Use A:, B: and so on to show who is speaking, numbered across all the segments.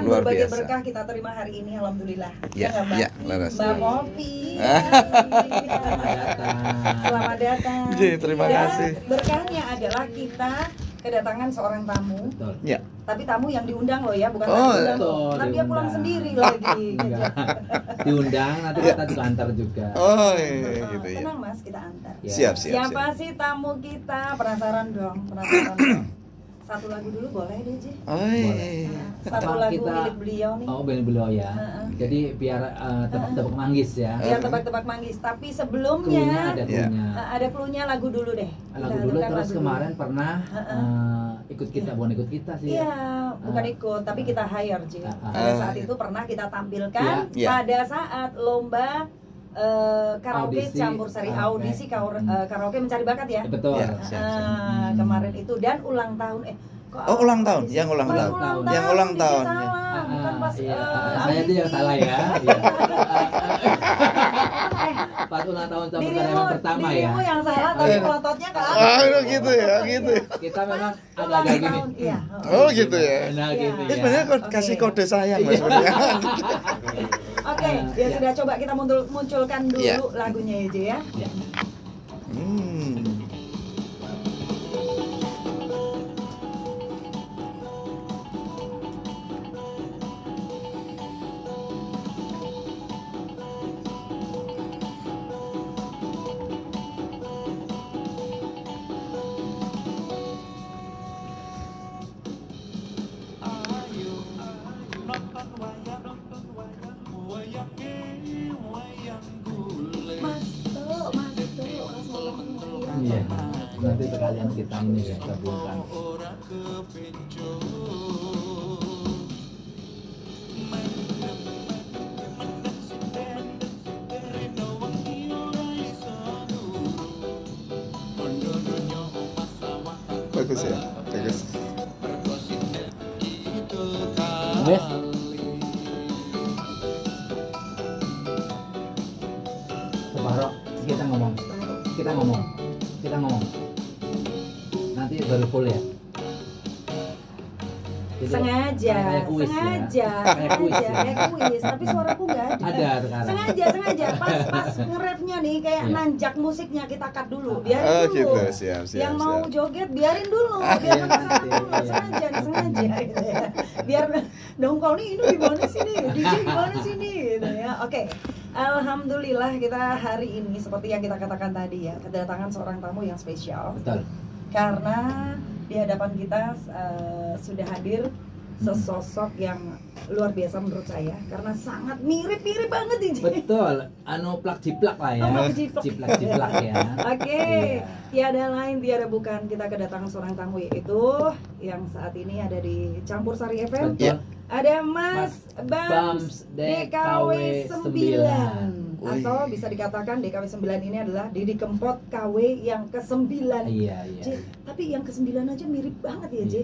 A: luar
B: berbagai
A: biasa.
B: berkah kita terima hari ini, alhamdulillah.
A: Ya,
B: nggak, Mbak?
A: ya, laras.
B: Mbak Popi.
C: Selamat datang.
B: Selamat datang.
A: Ji, terima
B: Dan
A: kasih.
B: berkahnya adalah kita kedatangan seorang tamu.
C: Betul.
A: Ya.
B: Tapi tamu yang diundang loh ya, bukan
A: Oh,
B: tamu diundang.
C: betul,
B: Ntar dia pulang
C: diundang.
B: sendiri lagi.
C: Enggak. Diundang nanti kita juga antar juga.
A: Oh, iya, gitu ya.
B: Tenang Mas, kita antar.
C: Ya.
A: Siap, siap,
B: Siapa
A: siap.
B: sih tamu kita? Penasaran dong, penasaran dong. Satu lagu dulu boleh deh, Ji.
A: Oh, iya.
B: Satu
C: Apa
B: lagu
C: kita-
B: milik beliau nih.
C: Oh, beliau ya.
B: Heeh.
C: Jadi biar tebak-tebak manggis ya.
B: Biar tebak-tebak manggis, tapi
C: Cluenya
B: sebelumnya
C: ada
A: Ya.
C: cluenya.
B: ada cluenya lagu dulu deh.
C: Lagu
B: Kita
C: dulu
B: dengarkan
C: terus
B: lagu
C: kemarin
B: dulu.
C: pernah ikut kita, bukan ikut kita sih.
B: Iya,
C: ya.
B: bukan ikut, tapi kita hire, Ji. Pada saat itu pernah kita tampilkan
A: Iya.
B: pada saat lomba karaoke
C: Audisi.
B: campur sari, audisi karaoke mencari bakat ya.
C: Betul.
A: Ya, siap.
B: Kemarin itu dan ulang tahun
A: Oh, ulang tahun, yang ulang
B: Pas
A: tahun.
C: tahun.
A: Yang ulang
B: Diji
A: tahun.
B: salah, bukan pas
C: Iya, saya
B: audisi.
C: itu yang salah ya. Iya. Pas ulang tahun campur karyawan pertama ya.
B: Dirimu yang salah, tapi pelototnya ke aku.
A: Oh, gitu ya, gitu ya.
C: Kita memang
B: Ulang
C: agak-agak gini.
B: tahun, iya.
A: Oh, gitu ya.
C: Nah,
B: Iya.
C: gitu
A: Ini
C: ya.
A: sebenarnya
B: Oke.
A: kasih kode sayang Mas sebenarnya.
B: Oke, ya
C: Iya.
B: sudah, coba kita munculkan dulu
A: Iya.
B: lagunya ya, Ji ya.
C: Ya.
A: Hmm.
B: Masuk, masuk.
C: Iya. Nanti sekalian kita ini ya gabungkan.
A: Bagus ya. Bagus.
C: Wes. Separoh kita ngomong. Kita ngomong. Nanti baru full ya. Jadi,
B: Sengaja,
C: kayak kuis ya.
B: sengaja,
C: Kayak kuis ya.
B: kayak kuis, tapi suaraku nggak ada.
C: Ada sekarang.
B: Sengaja, pas nge-rapnya nih kayak
C: Iya.
B: nanjak musiknya kita cut dulu, biarin
A: Oh,
B: dulu.
A: gitu. Siap, siap.
B: Yang mau
A: siap.
B: joget biarin dulu, biar
C: Iya,
B: penasaran
C: nanti,
B: dulu,
C: iya.
B: sengaja gitu ya. Biar dongkol nih, ini gimana sih nih, DJ gimana sih nih, gitu ya. Oke, alhamdulillah kita hari ini seperti yang kita katakan tadi ya, kedatangan seorang tamu yang spesial.
C: Betul.
B: Karena di hadapan kita sudah hadir sesosok yang luar biasa menurut saya, karena sangat mirip banget ini.
C: Betul. Anu plak jiplak lah ya.
B: Oh, plak jiplak.
C: Jiplak ya.
B: Oke,
C: Iya.
B: tiada lain tiada bukan kita kedatangan seorang tamu, yaitu yang saat ini ada di Campur Sari FM.
C: Betul.
B: Ada Mas Bams DKW 9 atau bisa dikatakan DKW 9 ini adalah Didi Kempot KW yang ke-9.
C: Iya.
B: J, tapi yang ke-9 aja mirip banget ya, J.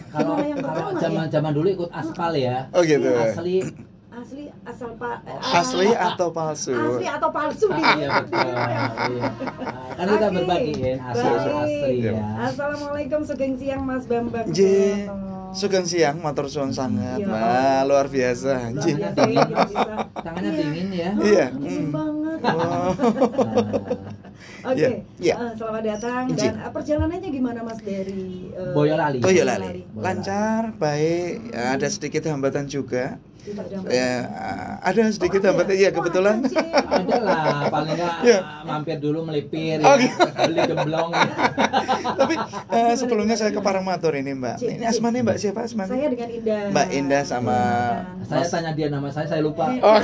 C: Kalau
B: Gimana yang pertama ya?
C: zaman dulu ikut aspal ya.
A: Oh, gitu.
B: Asli asal Pak
A: Asli atau palsu?
B: asli atau palsu nih?
C: Iya betul. Iya. Kan kita
B: Oke.
C: berbagiin asli
B: Baik.
C: asli ya.
B: Assalamualaikum, sugeng siang Mas Bambang.
A: J. Sugeng siang, matur suwun sangat.
B: Iya.
A: Wah, luar biasa.
B: Luar
A: J.
B: biasa ya, kita bisa.
C: Tangannya
B: Iya.
C: dingin ya.
A: Iya.
B: Dingin banget.
A: Oh.
B: Oke,
A: Iya, iya.
B: Selamat datang.
A: Izin.
B: Dan perjalanannya gimana Mas dari
C: Boyolali.
A: Boyolali. Lancar, baik. Ada sedikit hambatan juga.
B: Tidak ada
A: Ya, ada sedikit hambatan. Ya, kebetulan.
C: Ada lah, paling nggak
A: Iya.
C: mampir dulu melipir,
A: Oh,
C: ya.
A: gitu.
C: Beli gemblong.
A: Tapi sebelumnya saya ke Paramatur ini, Mbak. Ini asmanya Mbak siapa asmanya?
B: Saya dengan Indah.
A: Mbak Indah sama
C: Saya tanya dia nama saya lupa.
A: Oh,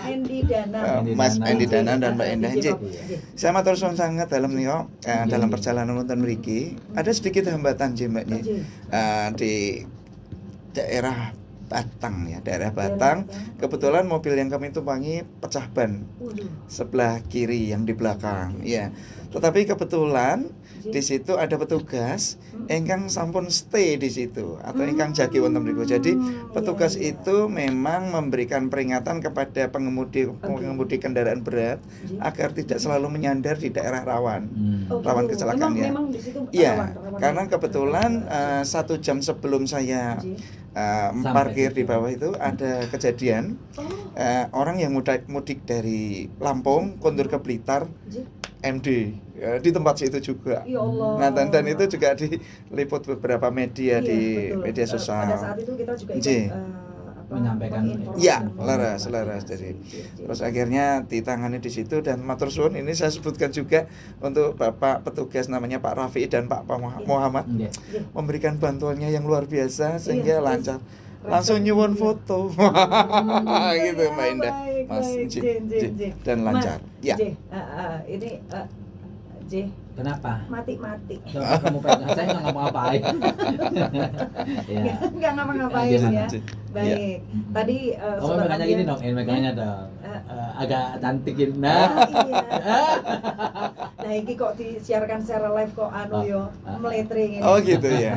B: Andy Dana.
A: Mas Andy Dana dan Mbak
B: J.
A: Indah.
B: J.
A: J. Saya matur suwun sangat dalam nio dalam perjalanan wonten mriki. Ada sedikit hambatan J, Mbak Nyi. Di daerah Batang ya, daerah Batang. Kebetulan mobil yang kami tumpangi pecah ban sebelah kiri yang di belakang. Ya. Tetapi kebetulan di situ ada petugas ingkang sampun stay di situ atau ingkang jagi wonten mriku. Jadi petugas itu memang memberikan peringatan kepada pengemudi kendaraan berat agar tidak selalu menyandar di daerah rawan. Rawan kecelakaan ya.
B: Memang di situ
A: Iya,
B: rawan.
A: karena kebetulan 1 jam sebelum saya parkir di
C: situ.
A: bawah itu ada kejadian
B: Oh,
A: orang yang mudik dari Lampung kondur ke Blitar
B: Ji.
A: MD di tempat situ juga.
B: Ya Allah.
A: Nah, dan itu juga diliput beberapa media
B: Iya,
A: di
B: betul.
A: media
B: Pada
A: sosial.
B: saat itu kita juga ikut
A: Ji.
C: Menyampaikan
B: menginformasikan
A: Ya,
B: mengenai
A: laras
B: vaksinasi.
A: jadi.
B: Ji.
A: Terus akhirnya ditangani di situ dan matur suwun ini saya sebutkan juga untuk Bapak petugas namanya Pak Rafi dan Pak Muhammad
C: Iya.
B: Ji.
A: memberikan bantuannya yang luar biasa sehingga
B: Iya,
A: lancar.
B: terus
A: Langsung nyuwun
B: iya.
A: foto. Gitu
B: Ya,
A: Mbak Indah.
B: baik,
A: Mas
B: baik,
A: Ji,
B: Jin,
A: Ji.
B: Jin.
A: Dan lancar.
B: Mas,
A: Ya.
B: Ji, ini J,
C: Kenapa?
B: mati-mati.
C: Coba kamu pegang, saya nggak ngapa-ngapain. Ya.
B: Nggak ngapa-ngapain
C: Gimana,
B: ya.
A: Ji?
B: Baik. Tadi
C: Kamu
B: Sobat
C: megangnya
B: Ambiar-
C: gini dong, megangnya dong. Agak cantikin.
B: Oh,
C: Nah,
B: iya. Nah, ini kok disiarkan secara live kok anu yo meletring ini.
A: Oh gitu ya.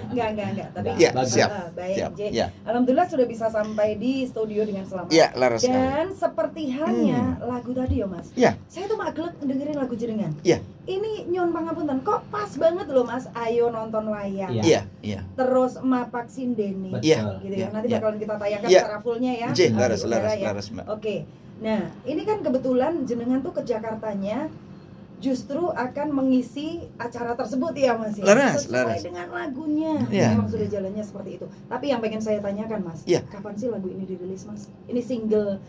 B: Enggak. Tapi
A: Ya,
C: Bagus.
A: siap.
B: baik,
A: Siap.
B: J.
A: Ya.
B: Alhamdulillah sudah bisa sampai di studio dengan selamat.
A: Ya, laras sekali.
B: Dan seperti halnya lagu tadi ya Mas.
A: Ya.
B: Saya tuh magelet dengerin lagu jenengan.
A: Ya.
B: Ini nyon pangapunten kok pas banget loh Mas. Ayo nonton wayang.
C: Iya.
A: Iya, iya.
B: Terus mapak sindene.
C: Betul.
A: Iya.
B: Gitu
A: Iya,
B: ya. Nanti
A: iya.
B: bakalan kita tayangkan
A: Iya.
B: secara fullnya ya.
A: J,
B: di
A: laras,
B: udara ya.
A: laras, Mbak.
B: Oke. Nah, ini kan kebetulan jenengan tuh ke Jakartanya justru akan mengisi acara tersebut ya Mas ya.
A: Laras,
B: Sesuai
A: laras.
B: dengan lagunya.
A: Iya.
B: Memang sudah jalannya seperti itu. Tapi yang pengen saya tanyakan Mas,
A: Iya.
B: kapan sih lagu ini dirilis Mas? Ini single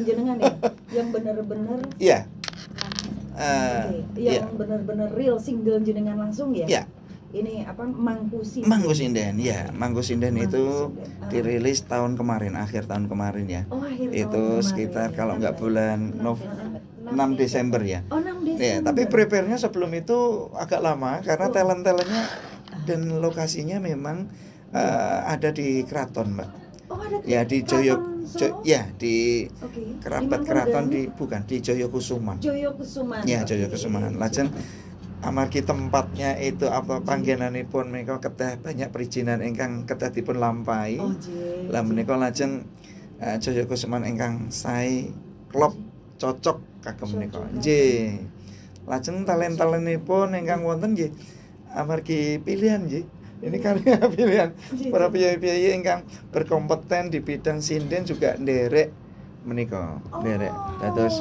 B: jenengan ya yang bener-bener
A: Iya.
B: oke, yang bener-bener real single jenengan langsung ya?
A: Iya.
B: Ini apa Mangku Sinden?
A: Mangku Sinden, ya. Mangku Sinden
B: Mangku
A: itu
B: Sinden.
A: dirilis tahun kemarin, akhir tahun kemarin ya.
B: Oh, akhir tahun
A: Itu
B: kemarin
A: sekitar
B: ya.
A: kalau nggak bulan 6 Desember ya.
B: Oh, 6 Desember.
A: Ya, tapi prepare-nya sebelum itu agak lama karena
B: Oh.
A: talent-talentnya dan lokasinya memang ada di keraton, Mbak.
B: Oh, ada
A: Ya di
B: Keraton Solo?
A: ya di
B: Oke.
A: kerabat
B: Di mana
A: keraton
B: organnya?
A: bukan di Joyokusuman.
B: Joyokusuman.
A: Ya,
B: Oke.
A: Joyokusuman. Lajeng amargi tempatnya itu apa panggenanipun menika kedah banyak perizinan ingkang kedah dipun lampahi.
B: Oh, J.
A: Lah menika lajeng Joyokusuman ingkang sae klop cocok kagem menika.
B: Cocok.
A: Nggih. Lajeng talent-talentipun ingkang wonten nggih amargi pilihan nggih. Ini karya pilihan para piye-piye ingkang berkompeten di bidang sinden juga nderek menika, nderek. Dados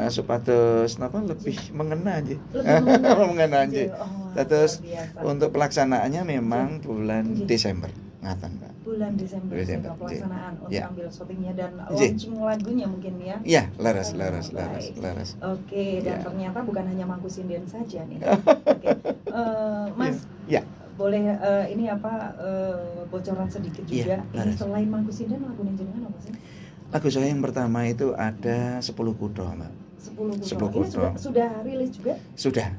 A: supados napa lebih mengena nggih. Mengena nggih. Dados untuk pelaksanaannya memang bulan Desember ngaten, Pak.
B: bulan Desember
A: Desember,
B: juga pelaksanaan untuk
A: ya.
B: ambil syutingnya dan
A: J.
B: launching lagunya mungkin ya.
A: Iya, laras.
B: Baik. Oke, dan
A: Ya.
B: ternyata bukan hanya Mangku Sinden saja nih. Oke. Mas,
A: Ya.
B: boleh ini apa bocoran sedikit
A: Iya,
B: juga. Ini
A: laras.
B: selain Mangku Sinden lagu jenengan apa sih?
A: Lagu saya yang pertama itu ada 10 Kutho, Mbak.
B: 10
A: 10
B: Kutho. Ini
A: Kutho.
B: sudah rilis juga?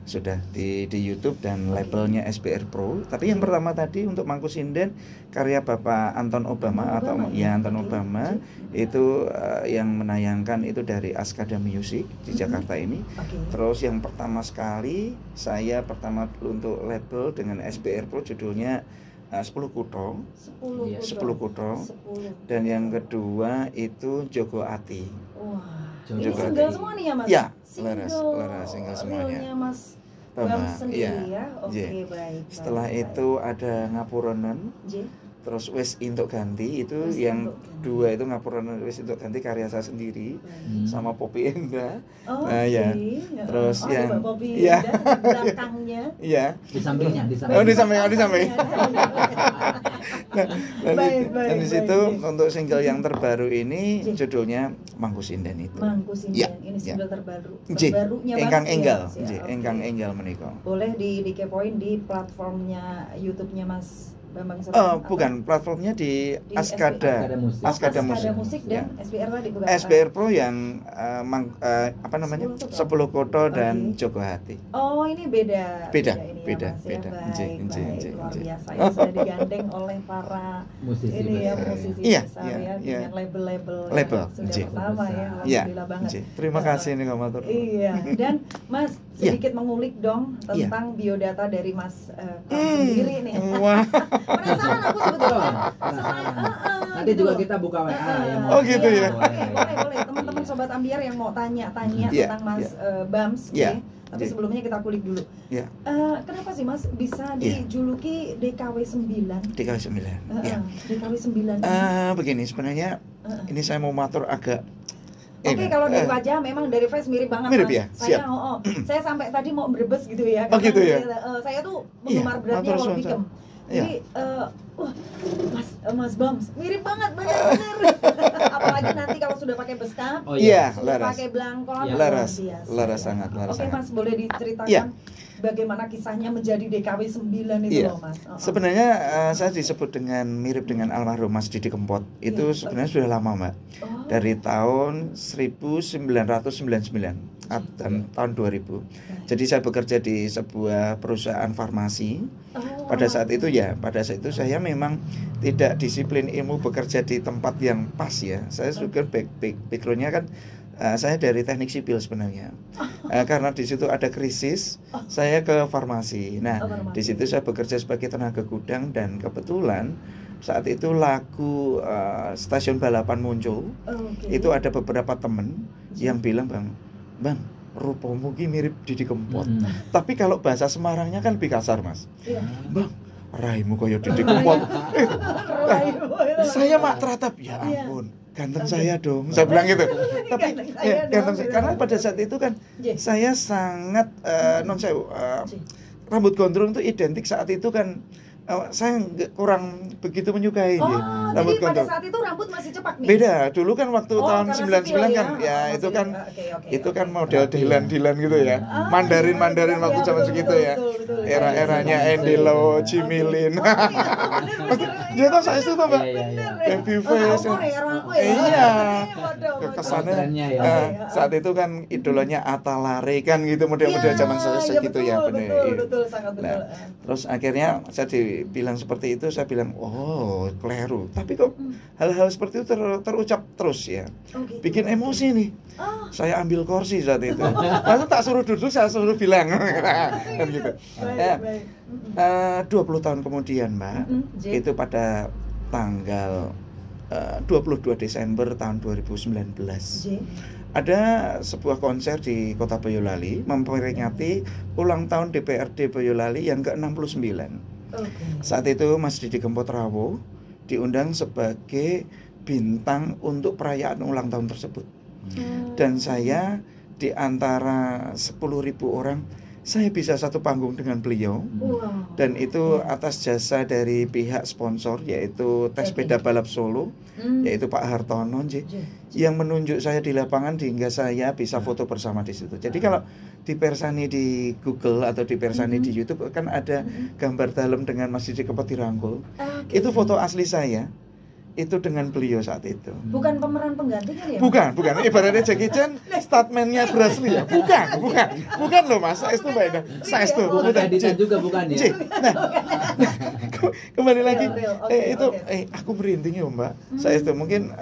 A: Sudah di YouTube dan labelnya SBR Pro. Tapi yang pertama tadi untuk Mangku Sinden karya Bapak Anton Obama
B: Anton Obama,
A: atau
B: ya?
A: Anton
B: Oke.
A: Obama itu yang menayangkan itu dari Askada Music di Jakarta ini.
B: Oke.
A: Terus yang pertama sekali saya pertama untuk label dengan SBR Pro judulnya 10 Kutho
B: 10
C: Iya,
A: 10 Kutho.
B: 10.
A: Dan yang kedua itu Jogo Ati.
B: Wah. Ini
A: Jogo
B: single
A: Ati.
B: semua nih ya Mas?
A: Ya,
B: Single
A: single semuanya.
B: realnya Mas
A: Bama,
B: Bam sendiri
A: iya.
B: ya. Oke,
A: Iya.
B: baik.
A: Setelah
B: baik,
A: itu ada Ngapuronen,
B: J.
A: terus Wes Intok Ganti itu
B: Wes
A: yang
B: Intok Ganti.
A: dua itu Ngapuronen Wes Intok Ganti karya saya sendiri
B: Baik.
A: sama Poppy Enda.
B: Oh,
A: Nah, ya.
B: oke.
A: Terus
B: oh,
A: yang-
B: ada Mbak Poppy
A: iya.
B: Indah di belakangnya.
A: Iya.
C: Di sampingnya, di
A: Oh,
C: sampingnya.
A: di samping, oh, di samping. Dan,
B: Baik, baik,
A: dan di situ
B: baik.
A: untuk single yang terbaru ini
B: J.
A: judulnya Mangku Sinden itu.
B: Mangku Sinden,
A: Ya,
B: ini
A: ya.
B: single terbaru.
A: J.
B: Terbarunya
A: Engkang
B: banget
A: enggal,
B: ya, Mas, ya.
A: J.
B: Oke.
A: Engkang enggal menika.
B: Boleh dikepoin di platformnya YouTube-nya Mas Bambang Surya.
A: Oh,
B: Apa?
A: bukan, platformnya di
B: Di
A: Askada.
C: Askada Musik.
A: Askada
B: Musik.
A: Musik.
B: dan
A: Ya.
B: SBR tadi bukan?
A: SBR Pro yang apa namanya
B: 10 Kutho.
A: 10 Kutho dan
B: Oke.
A: Jogo Hati.
B: Oh, ini beda.
A: Beda,
B: ini
A: beda,
B: ya, Mas,
A: beda.
B: Ya.
A: J,
B: Baik,
A: J,
B: baik.
A: J,
B: Luar
A: J.
B: biasa ya sudah digandeng oleh para
C: Musisi
B: ini ya
C: besar.
B: musisi
A: Iya,
B: besar
A: iya,
B: ya
A: iya.
B: dengan label-label
A: Label,
B: yang sudah
A: J.
B: pertama ya.
C: Iya,
B: Alhamdulillah banget.
A: J. Terima kasih nih Kak Matur.
B: Iya, dan Mas
A: Iya.
B: sedikit mengulik dong
A: Iya.
B: tentang biodata dari Mas Kang sendiri nih.
A: Wah,
B: Penasaran aku sebetulnya.
C: Penasaran. Nanti
B: Gitu
C: juga
B: loh.
C: kita buka WA yang
A: Oh, gitu ya.
B: Boleh. Teman-teman sobat Ambiar yang mau tanya
A: Iya,
B: tentang Mas Bams,
A: Iya.
B: oke. Tapi
A: Iya.
B: sebelumnya kita kulik dulu.
A: Ya,
B: Kenapa sih Mas bisa
A: Iya.
B: dijuluki DKW 9?
A: DKW 9. Ya.
B: DKW 9.
A: Begini sebenarnya ini saya mau matur agak
B: Oke, kalau dari wajah memang dari face mirip banget
A: mirip
B: Mas.
A: ya?
B: Saya
A: Siap.
B: saya sampai tadi mau berebes gitu ya.
A: Oh,
B: karena
A: gitu ya?
B: Saya tuh penggemar beratnya
A: matur
B: Walt
A: suwun,
B: Bickem.
A: Iya.
B: Jadi wah, Mas Bams mirip banget bener-bener. Apalagi nanti kalau sudah pakai beskap,
C: Oh
A: Iya,
B: sudah
A: laras.
B: pakai belangkon,
C: Iya.
B: luar
A: Laras.
B: biasa.
A: Laras sangat, laras
B: Oke
A: sangat.
B: Mas, boleh diceritakan
A: Iya.
B: bagaimana kisahnya menjadi DKW 9 itu
A: Iya.
B: loh Mas?
A: Sebenarnya saya disebut dengan mirip dengan almarhum Mas Didi Kempot. Itu
B: Iya.
A: sebenarnya sudah lama, Mbak.
B: Oh.
A: Dari tahun 1999 dan tahun 2000. Jadi saya bekerja di sebuah perusahaan farmasi. Pada saat itu saya memang tidak disiplin ilmu bekerja di tempat yang pas ya. Saya juga backgroundnya kan saya dari teknik sipil sebenarnya. Karena di situ ada krisis, saya ke farmasi. Nah,
B: farmasi.
A: di situ saya bekerja sebagai tenaga gudang dan kebetulan saat itu lagu stasiun balapan muncul.
B: Oke.
A: Itu ada beberapa temen yang bilang, Bang, rupamu ki mirip Didi Kempot. Tapi kalau bahasa Semarangnya kan lebih kasar, Mas.
B: Iya.
A: Bang, raimu koyo Didi Kempot. Saya mak teratap, ya ampun, ganteng saya dong. Saya bilang gitu. Tapi
B: Ganteng saya
A: ganteng
B: dong.
A: karena pada saat itu kan
B: J.
A: saya sangat non sewu, rambut gondrong itu identik saat itu kan saya kurang begitu menyukai
B: Oh,
A: rambut
B: jadi pada
A: gondrong.
B: saat itu rambut masih cepak nih?
A: Beda, dulu kan waktu tahun
B: karena
A: 99
B: sipil
A: kan ya
B: masih
A: itu kan
B: oke.
A: itu kan model Dilan gitu ya.
B: Ah,
A: Mandarin
B: iya,
A: waktu zaman
B: betul,
A: segitu ya.
B: betul.
A: Era-eranya Endelo, Jimilin. Dia tahu saya itu Mbak.
C: Iya.
A: Baby face. Iya. Kesannya
C: Trennya ya.
A: saat itu kan idolanya Atalare kan gitu model-model zaman saya segitu ya benar.
B: Betul, sangat betul.
A: Nah, terus akhirnya saya dibilang seperti itu, saya bilang, oh keliru. Tapi kok hal-hal seperti itu terucap terus ya,
B: Gitu.
A: bikin emosi nih. Saya ambil kursi saat itu. Masa tak suruh duduk, saya suruh bilang, kan gitu. Nah, 20 tahun kemudian, Mbak,
B: J.
A: itu pada tanggal 22 Desember tahun 2019.
B: J.
A: Ada sebuah konser di Kota Boyolali memperingati ulang tahun DPRD Boyolali yang ke-69. Saat itu Mas Didi Kempot Rawo diundang sebagai bintang untuk perayaan ulang tahun tersebut. Dan saya di antara 10.000 orang, saya bisa satu panggung dengan beliau. Dan itu atas jasa dari pihak sponsor, yaitu Tes Sepeda Balap Solo, yaitu Pak Hartono yang menunjuk saya di lapangan hingga saya bisa foto bersama di situ. Jadi kalau dipersani di Google atau dipersani di YouTube kan ada gambar dalam dengan Mas Didi Kempot dirangkul. Itu foto asli saya. Itu dengan beliau saat itu.
B: Bukan pemeran penggantinya ya?
A: Bukan. Ibaratnya Jackie Chan, statementnya Brasli ya. Bukan loh Mas. Saya itu Mbak Ida. Saya itu.
C: Bukan editan juga bukan ya?
A: Nah, kembali lagi.
B: Real.
A: Aku merinding ya Mbak. Saya itu mungkin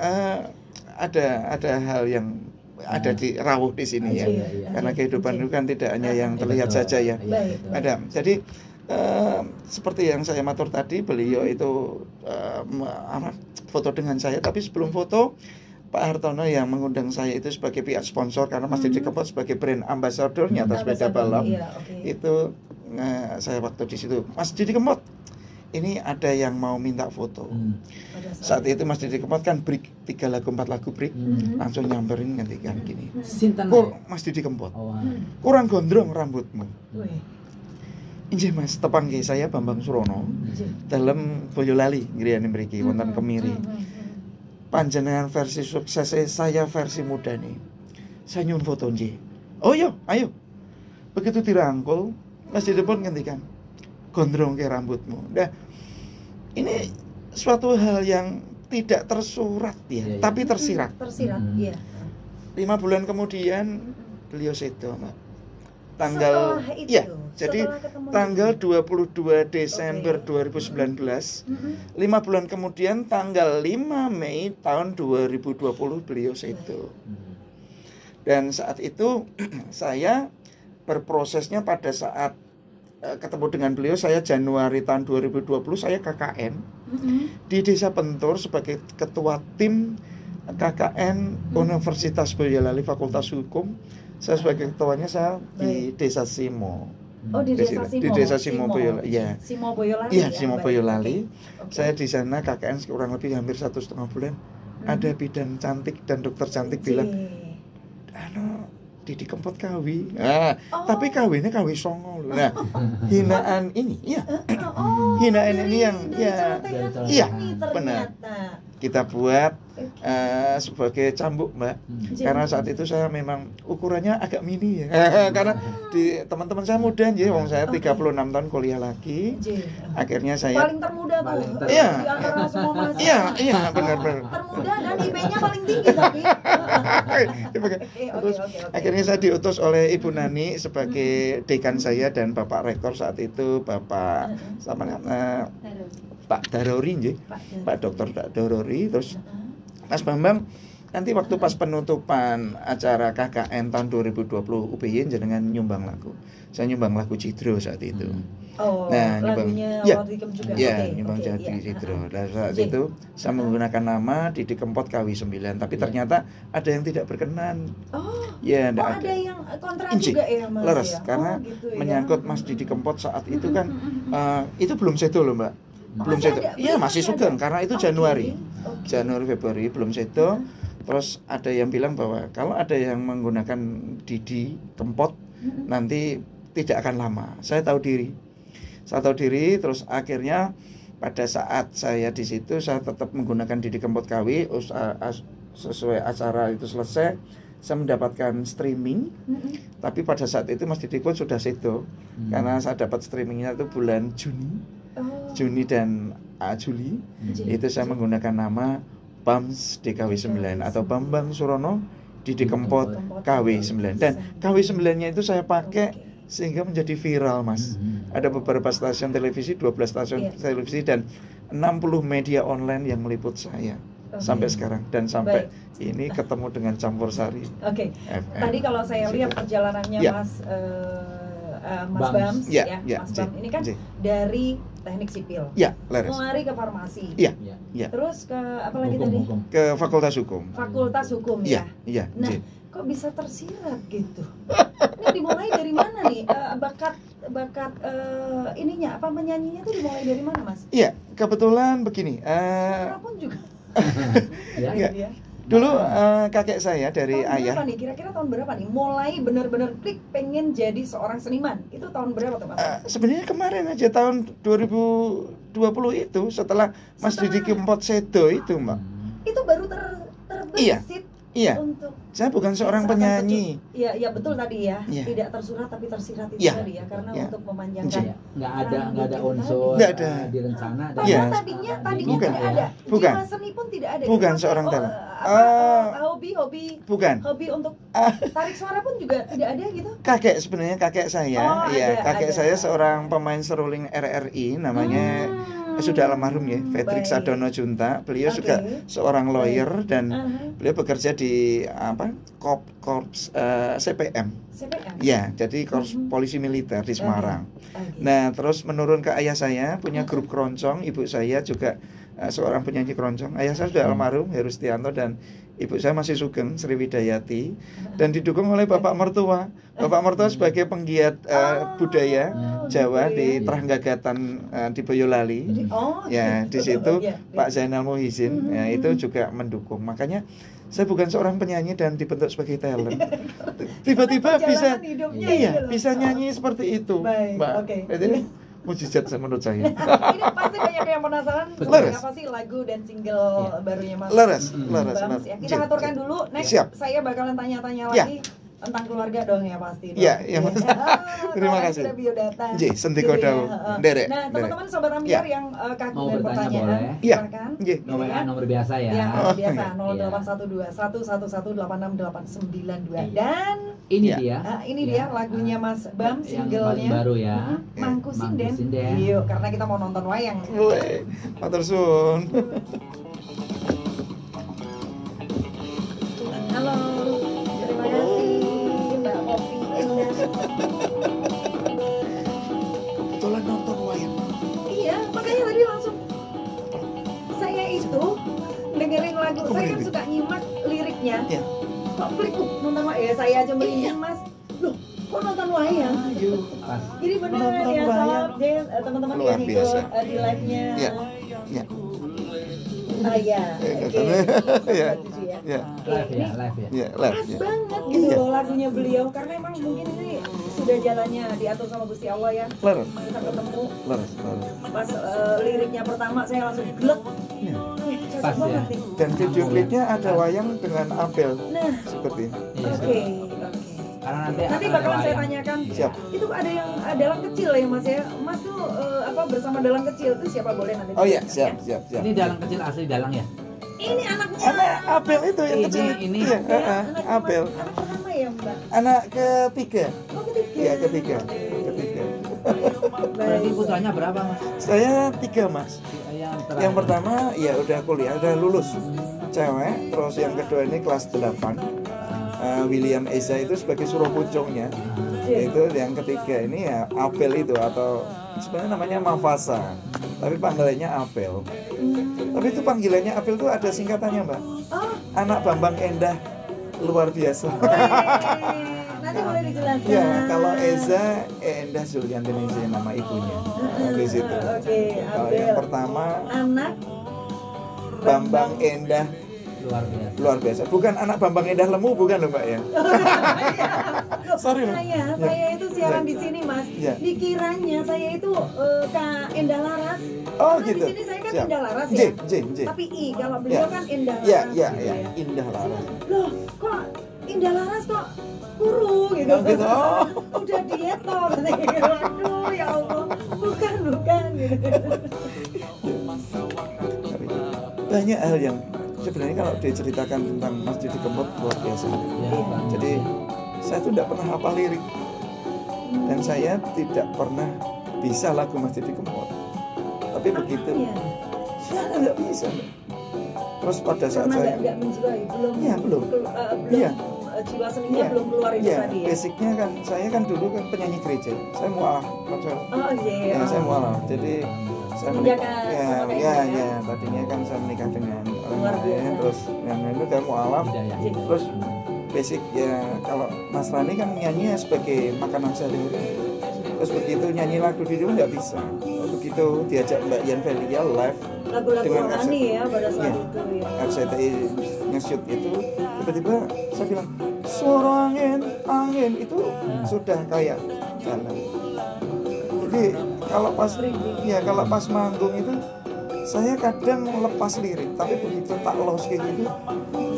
A: ada hal yang ada di rawuh di sini ya. Karena kehidupan itu kan tidak hanya yang terlihat saja ya. Ada. Jadi seperti yang saya matur tadi, beliau itu foto dengan saya, tapi sebelum foto Pak Hartono yang mengundang saya itu sebagai pihak sponsor karena Mas Didi Kempot sebagai brand ambassadornya atas sepeda balap. Itu saya waktu di situ, Mas Didi Kempot, ini ada yang mau minta foto. Saat itu Mas Didi Kempot kan break 3 lagu 4 lagu break, langsung nyamperin ngendikan gini. Mas Didi Kempot, kurang gondrong rambutmu. Injih Mas, tepangke saya Bambang Surono dalam Boyolali griyane mriki wonten Kemiri. Panjenengan versi sukses, saya versi muda nih. Saya nyun foto nggih. Oh iya, ayo. Begitu dirangkul, Mas Didi pun ngendikan, gondrong ke rambutmu. Nah, ini suatu hal yang tidak tersurat ya, tapi tersirat.
B: Iya.
A: 5 bulan kemudian beliau sedo, Mbak. Tanggal jadi tanggal 22 Desember 2019, 5 bulan kemudian tanggal 5 Mei tahun 2020 beliau sedo. Dan saat itu saya berprosesnya pada saat ketemu dengan beliau, saya Januari tahun 2020 saya KKN di Desa Pentur sebagai ketua tim KKN Universitas Boyolali Fakultas Hukum. Saya sebagai ketuanya saya di Desa Simo.
B: Oh, di Desa Simo.
A: Di Desa Simo Boyolali. Ya.
B: Simo Boyolali.
A: Iya, Simo
B: baik.
A: Boyolali.
B: Oke.
A: Saya di sana KKN kurang lebih hampir 1,5 bulan. Ada bidan cantik dan dokter cantik bilang, Didi Kempot kawi. Nah, tapi kawinnya kawi songo loh. Nah, hinaan ini, ya. Hinaan ini yang ya, iya, benar. Kita buat sebagai cambuk, Mbak. Karena saat itu saya memang ukurannya agak mini ya. Karena di teman-teman saya muda aja, wong saya 36 tahun kuliah lagi. Akhirnya saya
B: paling termuda tuh.
A: Iya.
B: Di antara semua mahasiswa.
A: Iya, benar.
B: Termuda dan IP-nya paling tinggi tapi.
A: Terus akhirnya saya diutus oleh Ibu Nani sebagai dekan saya dan Bapak Rektor saat itu, Bapak Pak Darori nggih. Pak Dr. Darori. Terus Mas Bambang, nanti waktu pas penutupan acara KKN tahun 2020 UPY jenengan nyumbang lagu. Saya nyumbang lagu Cidro saat itu.
B: Oh,
A: nah,
B: lagunya Wardikem juga.
A: Ya, nyumbang jadi Cidro. Dan saat itu saya menggunakan nama Didi Kempot KW9, tapi ternyata ada yang tidak berkenan.
B: Oh.
A: Ya,
B: ada yang kontra juga ya, Mas.
A: Leres,
B: ya?
A: karena
B: gitu ya.
A: menyangkut Mas Didi Kempot saat itu kan itu belum sedo loh, Mbak. Belum
B: masih
A: sedo.
B: ada?
A: Iya, masih sugeng karena itu Januari.
B: Okay.
A: Januari Februari belum sedo. Terus ada yang bilang bahwa kalau ada yang menggunakan Didi Kempot nanti tidak akan lama. Saya tahu diri, terus akhirnya pada saat saya di situ saya tetap menggunakan Didi Kempot KW. Sesuai acara itu selesai, saya mendapatkan streaming. Tapi pada saat itu Mas Didi Kempot sudah sedo, karena saya dapat streamingnya itu bulan Juni dan Juli. Itu saya menggunakan nama Bams DKW9 atau Bambang Surono Didi Kempot KW9. Dan KW9-nya itu saya pakai sehingga menjadi viral, Mas. Ada beberapa stasiun televisi, 12 stasiun televisi dan 60 media online yang meliput saya sampai sekarang, dan sampai ini ketemu dengan Campur Sari.
B: Oke. Tadi kalau saya lihat perjalanannya Mas Bams, Mas Bams ini kan dari teknik sipil, lari ke farmasi, terus ke apa lagi tadi?
A: Ke Fakultas Hukum.
B: Fakultas Hukum ya. Nah, kok bisa tersirat gitu? Ini dimulai dari mana nih? Bakat ininya apa menyanyinya tuh dimulai dari mana, Mas?
A: Iya, kebetulan begini.
B: Suara pun juga.
A: Dulu kakek saya dari
B: tahun
A: ayah.
B: Berapa nih? Kira-kira tahun berapa nih? Mulai benar-benar klik pengen jadi seorang seniman. Itu tahun berapa tuh, Mas?
A: Sebenarnya kemarin aja tahun 2020 itu setelah Mas Didi Kempot sedo itu, Mbak.
B: Itu baru terbesit.
A: Iya.
B: Untuk
A: saya bukan seorang penyanyi.
B: Iya betul tadi ya. Tidak tersurat tapi tersirat itu tadi ya, karena untuk memanjangkan.
C: Nggak ada unsur di rencana.
B: Padahal tadinya
A: bukan,
B: tidak ada.
A: Bukan.
B: Jiwa seni pun tidak ada.
A: Bukan seorang talent.
B: Hobi.
A: Bukan.
B: Hobi untuk tarik suara pun juga tidak ada gitu.
A: Kakek sebenarnya kakek saya, kakek saya seorang pemain seruling RRI namanya sudah almarhum ya, Patrick Sadono Junta. Beliau juga seorang lawyer dan beliau bekerja di korps CPM. Ya, jadi korps polisi militer di Semarang. Nah, terus menurun ke ayah saya, punya grup keroncong. Ibu saya juga seorang penyanyi keroncong. Ayah saya sudah almarhum, Heru Stianto, dan ibu saya masih Sugeng, Sri Widayati, dan didukung oleh bapak mertua. Bapak mertua sebagai penggiat budaya Jawa di Tranggagatan di Boyolali. Ya, di situ Pak Zainal Muhizin ya, itu juga mendukung. Makanya saya bukan seorang penyanyi dan dibentuk sebagai talent. Tiba-tiba bisa nyanyi seperti itu, Mbak. Jadi mujizat menurut saya.
B: Ini pasti banyak yang penasaran apa sih lagu dan single barunya Mas.
A: Leres.
B: Ya. Kita aturkan dulu. Next saya bakalan tanya-tanya lagi tentang keluarga dong ya pasti.
A: Iya, Mas. Terima kasih.
B: Sudah biodata.
A: Sentiko dawu. Derek.
B: Nah, teman-teman sobat Ambiar yang kagungan pertanyaan,
A: silakan.
C: WA nomor biasa ya.
B: Ya, biasa 0812 1118892. Dan
C: ini dia
B: lagunya Mas Bam, singlenya
C: baru ya.
B: Mangku Sinden. Yuk, karena kita mau nonton wayang.
A: Matur suwun.
B: Halo. Terima kasih Mbak Popi. lagu,
A: Aku
B: saya kan
A: merinding.
B: suka nyimak liriknya.
A: Iya.
B: Kok klik nonton wayang ya, saya aja merinding Mas. Loh, kok nonton wayang?
A: Ayo.
C: Pas.
B: Jadi beneran
A: Nonton
B: ya
A: wayang.
B: sob, Jen, teman-teman
A: Luar
B: yang ikut
A: biasa.
B: di live-nya.
A: Iya. Iya.
B: Ah iya, oke.
A: Iya.
B: Ya.
A: Iya.
C: Live ya, live ya.
A: Iya, live.
B: Pas
A: Ya.
B: banget gitu
A: Iya.
B: loh lagunya beliau, karena emang mungkin ini sudah jalannya diatur sama Gusti Allah ya.
A: Leres,
B: Kita ketemu
A: leres.
B: pas liriknya pertama saya langsung glek.
A: Iya.
B: Cocok
C: Pas ya.
B: banget nih.
A: Dan video klipnya ada wayang dengan apel
B: Nah,
A: seperti ini.
C: Iya.
B: oke.
C: Karena nanti
B: Nanti
C: akan
B: bakalan
C: ada
B: saya
C: wayang.
B: tanyakan.
A: Siap.
B: Itu ada yang dalang kecil ya Mas ya. Mas tuh apa bersama dalang kecil itu siapa boleh nanti?
A: Oh iya,
B: dijelaskan,
A: siap.
C: Ini dalang kecil asli dalang ya.
B: ya? Ini anaknya.
A: Anak apel itu yang
C: Ini-
A: kecil.
C: ini.
A: Iya,
B: Ya,
A: apel.
B: anak pertama ya Mbak.
A: Anak ketiga.
B: Oh ketiga.
A: Iya, ketiga. Ketiga.
C: Berarti
B: Baik.
C: putranya berapa Mas?
A: Saya 3, Mas.
C: Yang terakhir.
A: Yang pertama ya udah kuliah, udah lulus. Cewek, terus yang kedua ini kelas 8. William Eza itu sebagai suruh pucungnya. Itu yang ketiga ini ya Apel itu, atau sebenarnya namanya Mafasa, tapi panggilannya Apel. Tapi itu panggilannya Apel itu ada singkatannya, Mbak.
B: Oh,
A: Anak Bambang Endah luar biasa.
B: nanti boleh dijelaskan.
A: Ya, kalau Eza Endah Zulyantinisi nama ibunya. Di situ.
B: Oke,
A: Kalau yang
B: Apel.
A: pertama
B: Anak
A: Bambang Endah
C: luar biasa.
A: luar biasa. Bukan anak Bambang Endah lemu, bukan loh, Mbak ya. Sorry, Mbak.
B: Saya itu siaran di sini Mas.
A: Ya.
B: Dikiranya saya itu Kak Endah Laras.
A: Oh,
B: Karena
A: gitu.
B: Di sini saya kan
A: Siap.
B: Endah Laras
A: J,
B: ya.
A: J.
B: Tapi I, kalau beliau
A: Ya.
B: kan Endah Laras.
A: Ya, ya,
B: gitu
A: ya. Indah Laras.
B: Loh, kok Indah Laras kok kuru gitu.
A: Oh, gitu. Oh.
B: Udah diet toh. Waduh, ya Allah. Bukan gitu.
A: Tapi banyak hal yang sebenarnya kalau diceritakan tentang Mas Didi Kempot luar biasa.
C: Ya, Bang.
A: Jadi saya tuh tidak pernah hafal lirik, dan saya tidak pernah bisa lagu Mas Didi Kempot. Tapi begitu,
B: Makanya,
A: saya nggak bisa. Terus pada saat
B: karena
A: saya,
B: nggak menjiwai, belum.
A: Iya, belum. Iya.
B: Jiwa seninya belum keluar itu
A: iya,
B: tadi ya.
A: basicnya kan saya kan dulu kan penyanyi gereja. Saya mualaf, Pacar.
B: Oh iya.
A: Ya, saya mualaf. Jadi saya
B: Semenjak,
A: menikah,
B: sama
A: ya,
B: kayak
A: ya,
B: gitu ya.
A: ya, tadinya kan saya menikah dengan orang
B: Luar
A: lain,
B: biasa.
A: terus yang itu kan mualaf.
C: Hidayah.
A: Terus basic ya, kalau Nasrani kan nyanyi sebagai makanan sehari-hari. Terus begitu nyanyi lagu di rumah nggak bisa. Begitu diajak Mbak Yan Velia live
B: Lagu-lagu
A: dengan
B: rohani ya pada saat
A: Iya.
B: itu ya.
A: RCTI nge-shoot itu, tiba-tiba saya bilang suara angin itu sudah kayak jalan. Jadi kalau pas manggung itu saya kadang lepas lirik, tapi begitu tak los kayak gitu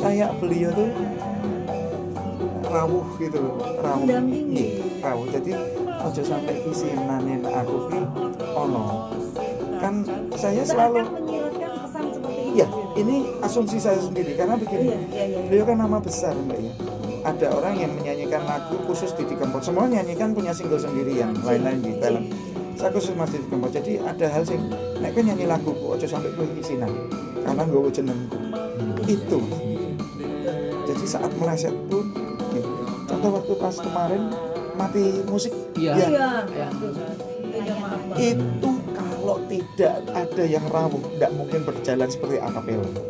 A: kayak beliau tuh rawuh gitu loh, rawuh.
B: Mendampingi.
A: Iya, rawuh. Jadi aja sampai kisinanin aku ki ono. Kan saya selalu
B: Seakan menyiratkan pesan seperti itu.
A: ya,
B: gitu.
A: ini asumsi saya sendiri karena begini.
B: Iya.
A: Beliau kan nama besar, Mbak ya. Ada orang yang menyanyikan lagu khusus Didi Kempot. Semua nyanyikan punya single sendiri yang lain-lain di film. Saya khusus Mas Didi Kempot. Jadi ada hal sing nek kowe nyanyi lagu kok aja sampai kowe kisinan. Karena nggowo jenengku. Itu. Jadi saat meleset pun ya, contoh waktu pas kemarin mati musik
C: Iya.
A: ya,
B: Iya.
C: Ya.
B: Iya, maaf Bang.
A: itu kalau tidak ada yang rawuh tidak mungkin berjalan seperti akapela.
C: Gitu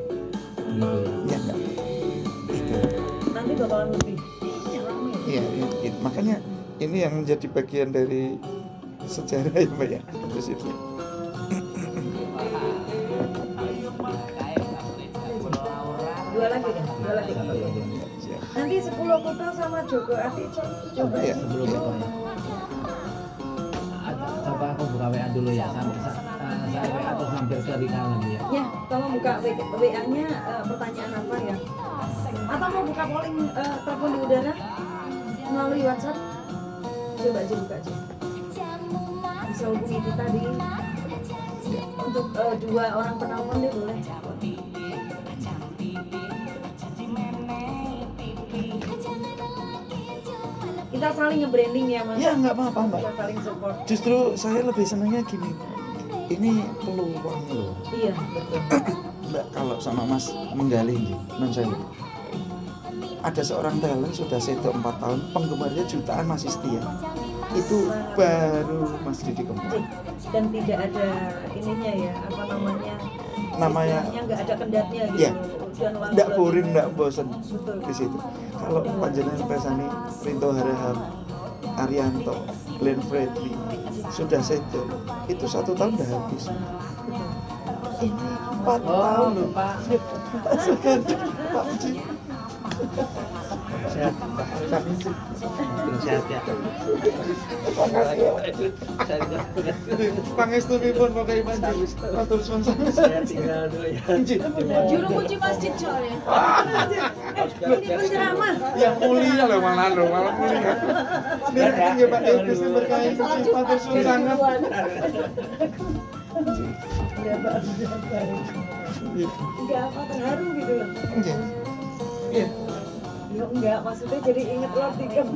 C: ya.
A: Ya enggak. Itu.
B: Nanti bakalan lebih ramai.
A: Iya, makanya ini yang menjadi bagian dari sejarah ya, Mbak ya. Terus itu.
B: Dua lagi kan? Dua lagi.
A: Ya, siap.
B: Nanti 10 kota sama Joko Ati coba.
A: Iya.
C: Sebelum itu ya. Coba aku buka WA dulu ya, sampai saya WA terus hampir ke Rina lagi ya.
B: Ya, tolong buka WA-nya pertanyaan apa ya? Atau mau buka polling telepon di udara melalui WhatsApp? Coba aja buka aja. Bisa hubungi kita di untuk 2 orang penelpon dia boleh. Kita saling nge-branding ya Mas.
A: Ya nggak apa-apa, Mbak.
B: Kita saling support.
A: Justru saya lebih senangnya gini. Ini peluang loh,
B: Iya, betul.
A: Mbak. Kalau sama Mas menggali non saya. Ada seorang talent sudah seto 4 tahun, penggemarnya jutaan masih setia. Itu baru Mas Didi Kempot.
B: Dan tidak ada ininya ya, apa namanya?
A: Namanya
B: istilahnya nggak ada kendatnya gitu.
A: ya,
B: Sajian lagu.
A: Nggak boring, nggak bosen
B: Betul.
A: di situ. Kalau panjenengan pesani Rinto Harahap, Arianto, Glenn Fredly sudah sedo, itu 1 tahun udah habis. Ini 4 tahun loh.
C: Pak.
A: Pak Ji.
C: Sehat. Sehat ya.
A: Pangestunipun pokoke Panji. Matur suwun sangat.
C: Saya tinggal dulu ya.
D: Juru kunci masjid soalnya.
B: Ini penceramah.
A: Yang mulia loh malah mulia. Nggih nggih Pak Gusti berkahi. Matur suwun sangat.
B: Enggak apa terharu gitu loh.
A: Nggih. Iya.
B: Ya enggak, maksudnya jadi inget Lord Tikem.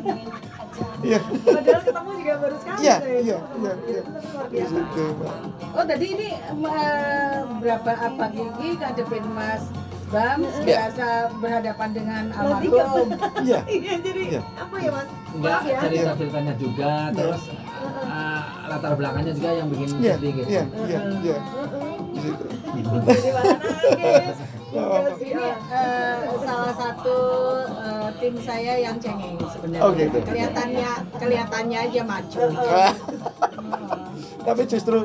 A: Iya.
B: Padahal ketemu juga baru sekali.
A: Iya,
B: saya.
A: iya.
B: Itu tapi luar
A: Di
B: biasa.
A: situ, Pak.
D: Oh tadi ini berapa apa gigi ngadepin Mas Bams
A: Iya.
D: biasa berhadapan dengan
B: Lord Tikem.
D: almarhum.
A: Iya.
B: Iya, jadi
A: Iya.
B: apa ya Mas?
C: Enggak,
B: Maaf ya.
C: cerita-ceritanya juga, terus latar belakangnya juga yang bikin
A: Iya,
C: sedih gitu.
A: iya, iya, iya. Di situ.
B: Jadi mana nangis?
D: Ini salah satu tim saya yang cengeng sebenarnya.
A: Oh, gitu.
D: Kelihatannya aja maju.
A: Tapi justru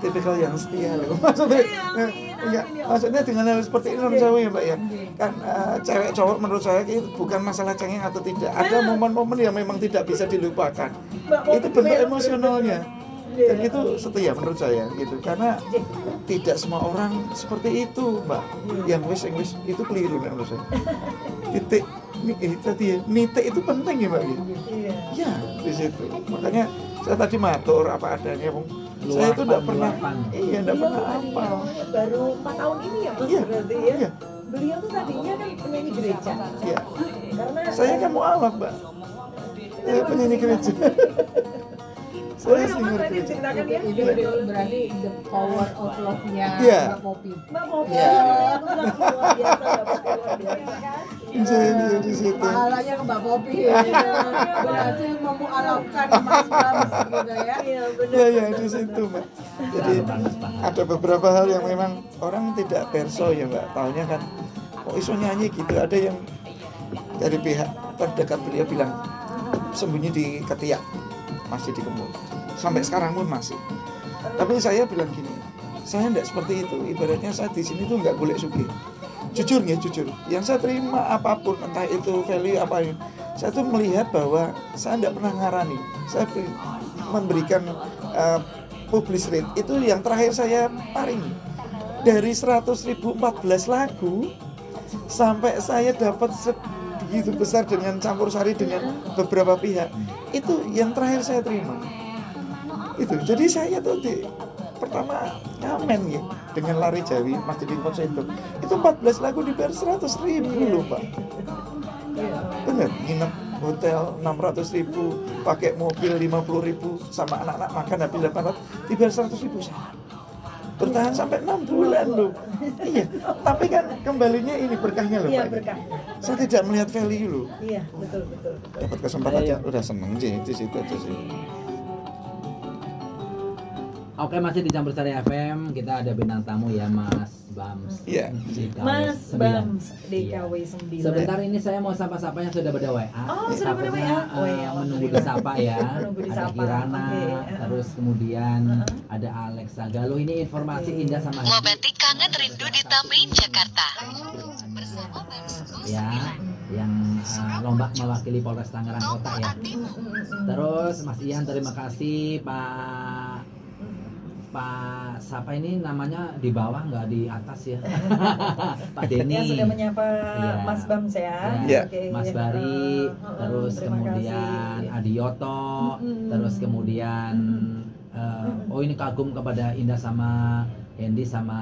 A: tipikal yang setia loh. Maksudnya, enggak, maksudnya dengan hal seperti ini menurut saya ya Mbak ya. Kan cewek cowok menurut saya itu bukan masalah cengeng atau tidak. Ada momen-momen yang memang tidak bisa dilupakan. Itu bentuk emosionalnya. Dan itu setia menurut saya gitu. Karena tidak semua orang seperti itu Mbak. Yang wis itu keliru menurut saya. Titik ini tadi ya, nitik itu penting ya Mbak.
B: Iya.
A: Ya di situ. Makanya saya tadi matur apa adanya, Bung. Saya
C: Luapan,
A: itu tidak pernah,
C: luapan.
A: iya tidak pernah apa.
B: Baru 4 tahun ini ya Mas
A: Iya,
B: berarti ya.
A: iya.
B: Beliau tuh tadinya kan penyanyi gereja.
A: Iya.
B: Karena
A: Saya kan mualaf, Mbak. Saya penyanyi gereja.
B: boleh
A: Saya
B: dong Mas
A: singer
B: Radit
A: gereja.
B: ceritakan ya.
D: Ini berarti the power of love-nya
A: Iya.
D: Mbak Popi.
B: Mbak Popi,
A: Iya.
B: aku bilang luar biasa, Mbak Popi luar biasa.
A: Jadi di situ.
D: Pahalanya ke Mbak Popi. Berhasil memualafkan Mas Bams gitu ya.
B: Iya benar.
A: Ya ya di situ, Mbak. Jadi ada beberapa hal yang memang orang tidak perso ya, Mbak. Taunya kan kok iso nyanyi gitu. Ada yang dari pihak terdekat beliau bilang sembunyi di ketiak, masih di kebun. Sampai sekarang pun masih. Tapi saya bilang gini, saya tidak seperti itu. Ibaratnya saya di sini tuh nggak golek sugih. Jujur ya, jujur. Yang saya terima apapun, entah itu value apa ini, saya tuh melihat bahwa saya tidak pernah ngarani. Saya memberikan publish rate itu yang terakhir saya paring dari 100.014 lagu sampai saya dapat segitu besar dengan campur sari dengan beberapa pihak. Itu yang terakhir saya terima. Itu. Jadi saya tuh pertama ngamen ya dengan Lari Jawi Masjid Konsentruk. Itu 14 lagu dibayar 100.000 loh, Pak. Bener, nginep hotel 600.000, pakai mobil 50.000, sama anak-anak makan habis 800, dibayar 100.000 saya. Bertahan sampai 6 bulan loh. Iya, tapi kan kembalinya ini berkahnya loh,
B: Iya,
A: Pak.
B: berkah.
A: Saya tidak melihat value loh.
B: Iya, betul betul.
A: Dapat kesempatan aja udah seneng sih di situ aja sih.
C: Oke, masih di Campur Sari FM, kita ada bintang tamu ya, Mas Bams.
A: Iya.
C: DKW
B: Mas
C: 9.
B: Bams
C: Iya.
B: DKW 9.
C: Sebentar ini saya mau sapa-sapa yang sudah pada WA.
B: Oh, sudah pada
C: Takutnya,
B: WA. Oh, iya,
C: menunggu
B: alhamdulillah.
C: disapa ya.
B: Menunggu
C: Ada
B: disapa.
C: Kirana,
B: Oke.
C: terus kemudian ada Alexa Galuh. Ini informasi indah sama
E: Ngobati kangen rindu di Tamrin, Jakarta.
C: ya, yang lomba mewakili Polres Tangerang Kota ya. Terus Mas Ian, terima kasih Pak siapa ini namanya di bawah nggak di atas ya. Pak Denny.
B: Yang sudah menyapa
C: Iya.
B: Mas Bams ya.
A: Iya.
B: Oke.
C: Mas Bari, terus
B: terima
C: kemudian
B: kasih.
C: Adioto, terus kemudian oh ini kagum kepada Indah sama Hendy, sama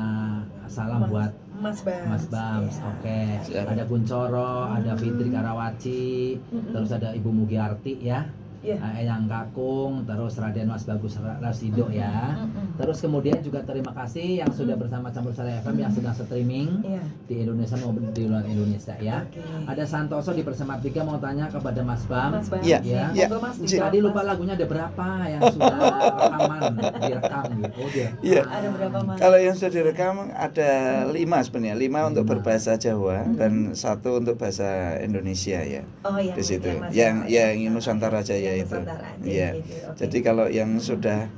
C: salam buat
B: Mas Bams.
C: Mas Bams.
B: Iya.
C: Oke.
A: Siap.
C: Ada Kuncoro, ada Fitri Karawaci, terus ada Ibu Mugiarti ya.
B: Iya.
C: Eyang Kakung, terus Raden Mas Bagus Rasido ya. Terus kemudian juga terima kasih yang sudah bersama Campur Sari FM yang sedang streaming
B: Iya.
C: di Indonesia maupun di luar Indonesia ya.
B: Oke.
C: Ada Santoso di Persemat 3 mau tanya kepada Mas Bam.
B: Mas Bam,
A: Iya,
C: ya.
A: iya.
B: Monggo, Mas,
A: Ji.
B: dijawab,
C: Tadi lupa
B: Mas.
C: lagunya ada berapa yang sudah rekaman direkam gitu. Oh, direkam.
A: Iya.
B: Ada berapa, Mas?
A: Kalau yang sudah direkam ada 5 sebenarnya, 5 untuk berbahasa Jawa dan 1 untuk bahasa Indonesia ya.
B: Oh, yang
A: Di situ,
B: yang
A: yang Nusantara Jaya
B: Yang
A: itu.
B: Nusantara aja
A: Iya.
B: gitu, oke.
A: Jadi kalau yang sudah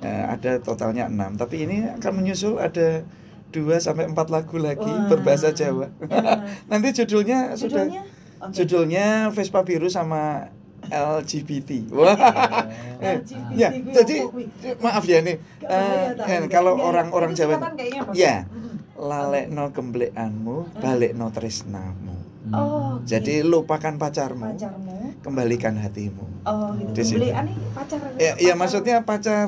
A: ada totalnya 6, tapi ini akan menyusul ada 2 sampai 4 lagu lagi
B: Wah.
A: berbahasa Jawa. Nanti judulnya sudah
B: Judulnya? Oke.
A: judulnya Vespa Biru sama LGBT. Wah.
B: LGBT
A: Ya,
B: gue
A: jadi
B: ngomong, wih.
A: maaf ya nih.
B: Gak bahaya, tak?
A: Kan kalau
B: Nggak,
A: orang-orang
B: itu
A: Jawa
B: singkatan kayaknya, Mas.
A: ya,
B: Mm-mm.
A: lalekno gemblekanmu, balikno tresnamu.
B: Oh, oke.
A: Jadi lupakan pacarmu,
B: pacarmu.
A: kembalikan hatimu.
B: Oh, gitu.
A: Di situ.
B: Gemblekan nih pacar.
A: Ya maksudnya pacar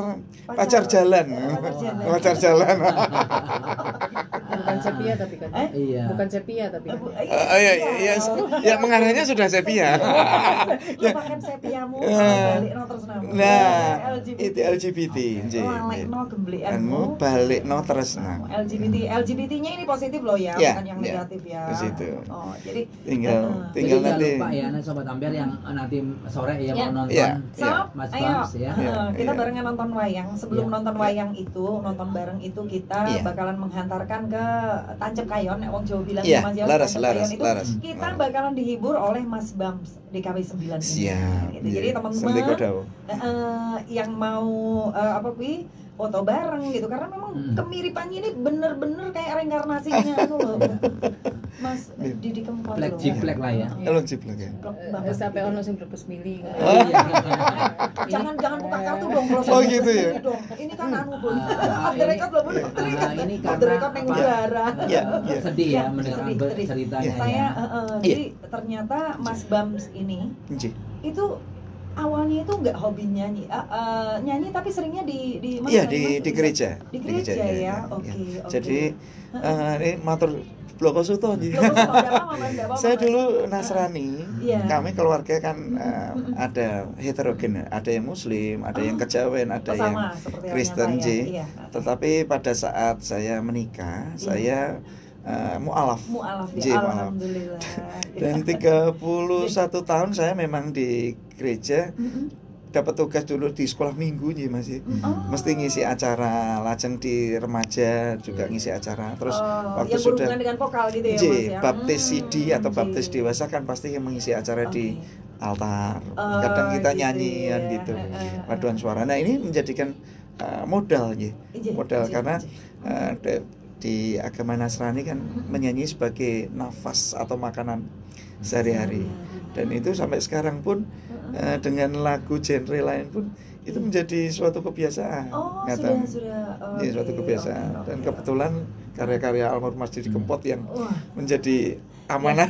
A: jalan.
B: Pacar jalan.
A: Pacar jalan.
D: Bukan sepia tapi kan.
C: Iya.
D: Bukan sepia tapi kan.
A: Ya mengarahnya sudah sepia.
B: Lupakan sepiamu,
A: Ya.
B: balik no terus nama.
A: Nah,
B: LGBT.
A: itu LGBT.
B: Lalekno gemblekanmu.
A: Anmu balikno tresnamu.
B: LGBT-nya ini positif loh ya,
A: Ya,
B: bukan yang
A: ya.
B: negatif ya.
A: Di situ.
B: Oh, jadi
A: Tinggal
C: Jadi
A: tinggal
C: jangan
A: nanti.
C: lupa ya nih Sobat Ampere yang nanti sore ya
B: Ya.
C: mau nonton
A: Ya.
B: Sob,
C: Mas
B: ayo,
C: Bams ya.
B: kita
A: Iya.
B: barengan nonton wayang. Sebelum
C: Iya.
B: nonton wayang itu, nonton bareng itu kita
A: Iya.
B: bakalan menghantarkan ke Tancep Kayon, wong Jawa bilang
A: Iya,
B: Mas Yos,
A: laras,
B: Tancep
A: laras,
B: Kayon itu
A: laras.
B: kita bakalan dihibur oleh Mas Bams DKW 9 ini.
A: Siap.
B: Gitu. Jadi
A: Iya.
B: teman-teman
A: Sendiko dawo.
B: yang mau apa kuwi foto bareng gitu karena memang kemiripannya ini bener-bener kayak reinkarnasinya anu loh. Mas Didi Kempot
C: Flag
B: loh.
C: jiplek lah ya.
A: Elok jiplek ya.
B: Klop banget.
D: Sampai ono sing brebes mili.
C: Oh, iya.
B: Jangan buka kartu dong kalau
A: Oh,
B: saya
A: gitu ya?
B: ini dong. Ini kan anu pun.
C: Ah,
B: Off the
C: ini-
B: record belum belum.
C: ini
B: Off the
C: karena
B: record yang
C: apa?
B: juara.
A: Iya, iya.
C: Sedih ya
B: Ya,
C: mendengar
B: sedih.
C: ceritanya
B: Saya
C: ya.
B: jadi ternyata Mas Bams ini
A: Nggih.
B: itu awalnya itu nggak hobi nyanyi, nyanyi tapi seringnya di mana?
A: Iya
B: Mas?
A: di gereja.
B: Di gereja ya. Oke, oke.
A: Jadi ini matur Bloko Suto nggih.
B: Loh, kok nggak apa-apa, Mas, nggak apa-apa,
A: Saya
B: Mas.
A: dulu Nasrani.
B: Iya.
A: Kami keluarga kan ada heterogen, ada yang Muslim, ada yang kejawen, ada
B: Oh,
A: yang
B: sama seperti halnya
A: Kristen
B: saya.
A: J.
B: Iya.
A: Tetapi pada saat saya menikah,
B: Iya.
A: saya mu'alaf.
B: Mu'alaf
A: J,
B: ya.
A: mu'alaf.
B: Alhamdulillah.
A: Dan 31 tahun saya memang di gereja dapat tugas dulu di sekolah minggu nih Mas.
B: Oh.
A: Mesti ngisi acara, lajeng di remaja juga ngisi acara. Terus waktu
B: yang
A: sudah
B: berhubungan dengan vokal gitu ya
A: J,
B: Mas ya.
A: baptis CD atau
B: J.
A: baptis dewasa kan pasti yang mengisi acara di altar.
B: Oh,
A: Kadang kita
B: gitu
A: nyanyian
B: ya.
A: gitu. Paduan suara. Nah, ini menjadikan modal ya.
B: J,
A: Modal
B: J,
A: karena
B: J.
A: di agama Nasrani kan menyanyi sebagai nafas atau makanan sehari-hari. Dan itu sampai sekarang pun dengan lagu genre lain pun itu menjadi suatu kebiasaan.
B: Oh,
A: Ngatan.
B: sudah.
A: Iya, suatu kebiasaan. Dan kebetulan karya-karya almarhum Mas Didi Kempot yang
B: Wah.
A: menjadi amanah.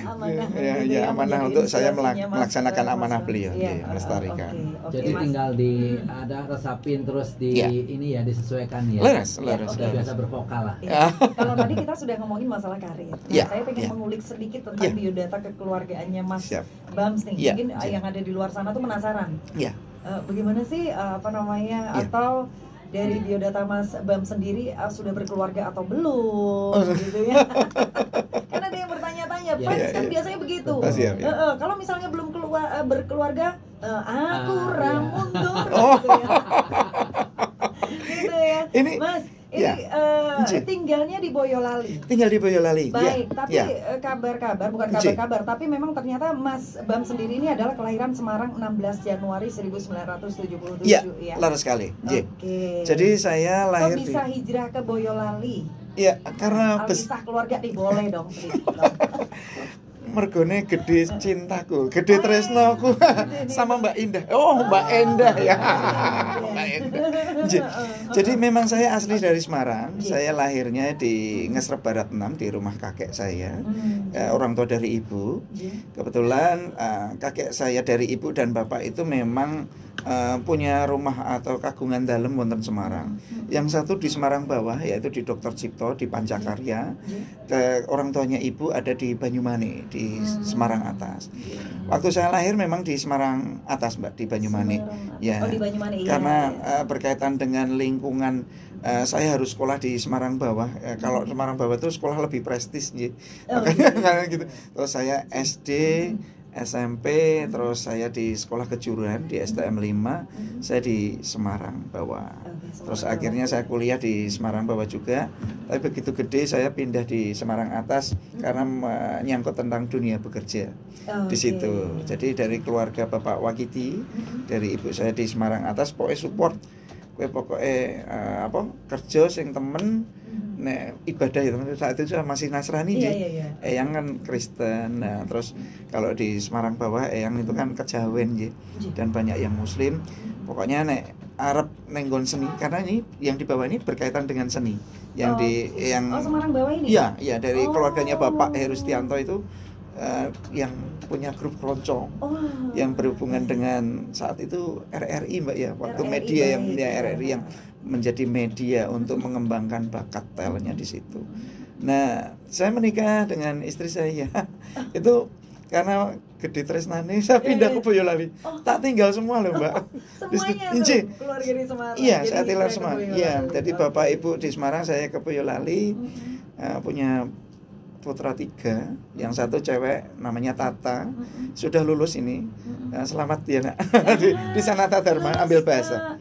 B: Amanah.
A: Ya,
B: gitu
A: ya, amanah
B: menjadi
A: untuk saya
B: inspirasinya Mas,
A: melaksanakan
B: Mas
A: amanah
B: Bams.
A: beliau,
B: Iya,
A: iya, melestarikan.
B: oke,
C: Jadi
B: Mas.
C: tinggal di ada resapin terus di
A: Iya.
C: ini ya disesuaikan ya.
A: Laras,
C: Udah
A: laras.
C: biasa bervokal lah.
B: Iya. Kalau tadi kita sudah ngomongin masalah karir. Nah,
A: Iya,
B: saya pengen
A: iya.
B: mengulik sedikit tentang
A: Iya.
B: biodata kekeluargaannya Mas
A: Siap.
B: Bams nih.
A: Iya,
B: Mungkin
A: siap.
B: yang ada di luar sana tuh penasaran.
A: Ya.
B: Bagaimana sih apa namanya
A: Iya.
B: atau dari biodata Mas Bams sendiri sudah berkeluarga atau belum gitu ya. Kan ada yang bertanya-tanya,
C: Iya,
B: fans
A: iya,
B: kan
A: iya.
B: biasanya begitu.
A: Oh, siap, ya.
B: Kalau misalnya belum berkeluarga, aku
C: iya.
B: ramundur
A: Oh.
B: gitu ya. Gitu ya.
A: Ini
B: Mas, ini
A: ya. Nji.
B: tinggalnya di Boyolali.
A: tinggal di Boyolali.
B: Baik,
A: Ya,
B: tapi
A: ya.
B: kabar-kabar bukan
A: Nji.
B: kabar-kabar, tapi memang ternyata Mas Bam sendiri ini adalah kelahiran Semarang 16 Januari 1977
A: Iya,
B: ya.
A: laras sekali. J.
B: Oke.
A: Jadi saya
B: kok
A: lahir di
B: bisa hijrah ke Boyolali?
A: ya karena
B: Alkisah keluarga nih boleh dong sedikit dong.
A: mergone gede cintaku, gede tresnoku sama Mbak Indah. Oh, Mbak Endah ya. Mbak Endah. Jadi memang saya asli dari Semarang. Saya lahirnya di Ngesrep Barat 6 di rumah kakek saya. Orang tua dari ibu. Kebetulan kakek saya dari ibu dan bapak itu memang punya rumah atau kagungan dalem wonten Semarang. Yang satu di Semarang bawah yaitu di Dr. Cipto di Pancakarya. Orang tuanya ibu ada di Banyumani di Semarang Atas. Waktu saya lahir memang di Semarang Atas, Mbak, di Banyumanik. Ya.
B: Oh, di Banyumanik.
A: Karena berkaitan dengan lingkungan, saya harus sekolah di Semarang Bawah. Kalau Semarang Bawah itu sekolah lebih prestis, makanya gitu. Terus saya SD, SMP, terus saya di sekolah kejuruan di STM 5, saya di Semarang Bawah. Terus akhirnya saya kuliah di Semarang Bawah juga. Tapi begitu gede saya pindah di Semarang Atas karena menyangkut tentang dunia bekerja di situ. Jadi dari keluarga Bapak Wakiti, dari ibu saya di Semarang Atas, pokoknya support. Pokoknya kerja sing temen. Nek ibadah ya teman, saat itu saya masih Nasrani, Eyang kan Kristen. Nah, terus kalau di Semarang Bawah Eyang itu kan kejawen dan banyak yang Muslim. Pokoknya nek Arab nenggon seni, karena ini yang di bawah ini berkaitan dengan seni. Yang
B: Semarang Bawah ini?
A: Iya, dari keluarganya Bapak Herustianto itu yang punya grup keroncong yang berhubungan dengan saat itu RRI, Mbak, ya, waktu
B: RRI,
A: media yang RRI yang menjadi media untuk mengembangkan bakat talentnya di situ. Nah, saya menikah dengan istri saya itu karena gede tresnane, saya pindah ke Boyolali. Tak tinggal semua loh, Mbak.
B: Semuanya tuh keluarga di Semarang.
A: Iya, saya tinggal semua. Iya, jadi bapak ibu di Semarang, saya ke Boyolali. Punya putra 3, yang satu cewek namanya Tata, sudah lulus ini. Selamat ya, Nak. di Sanata Dharma ambil bahasa.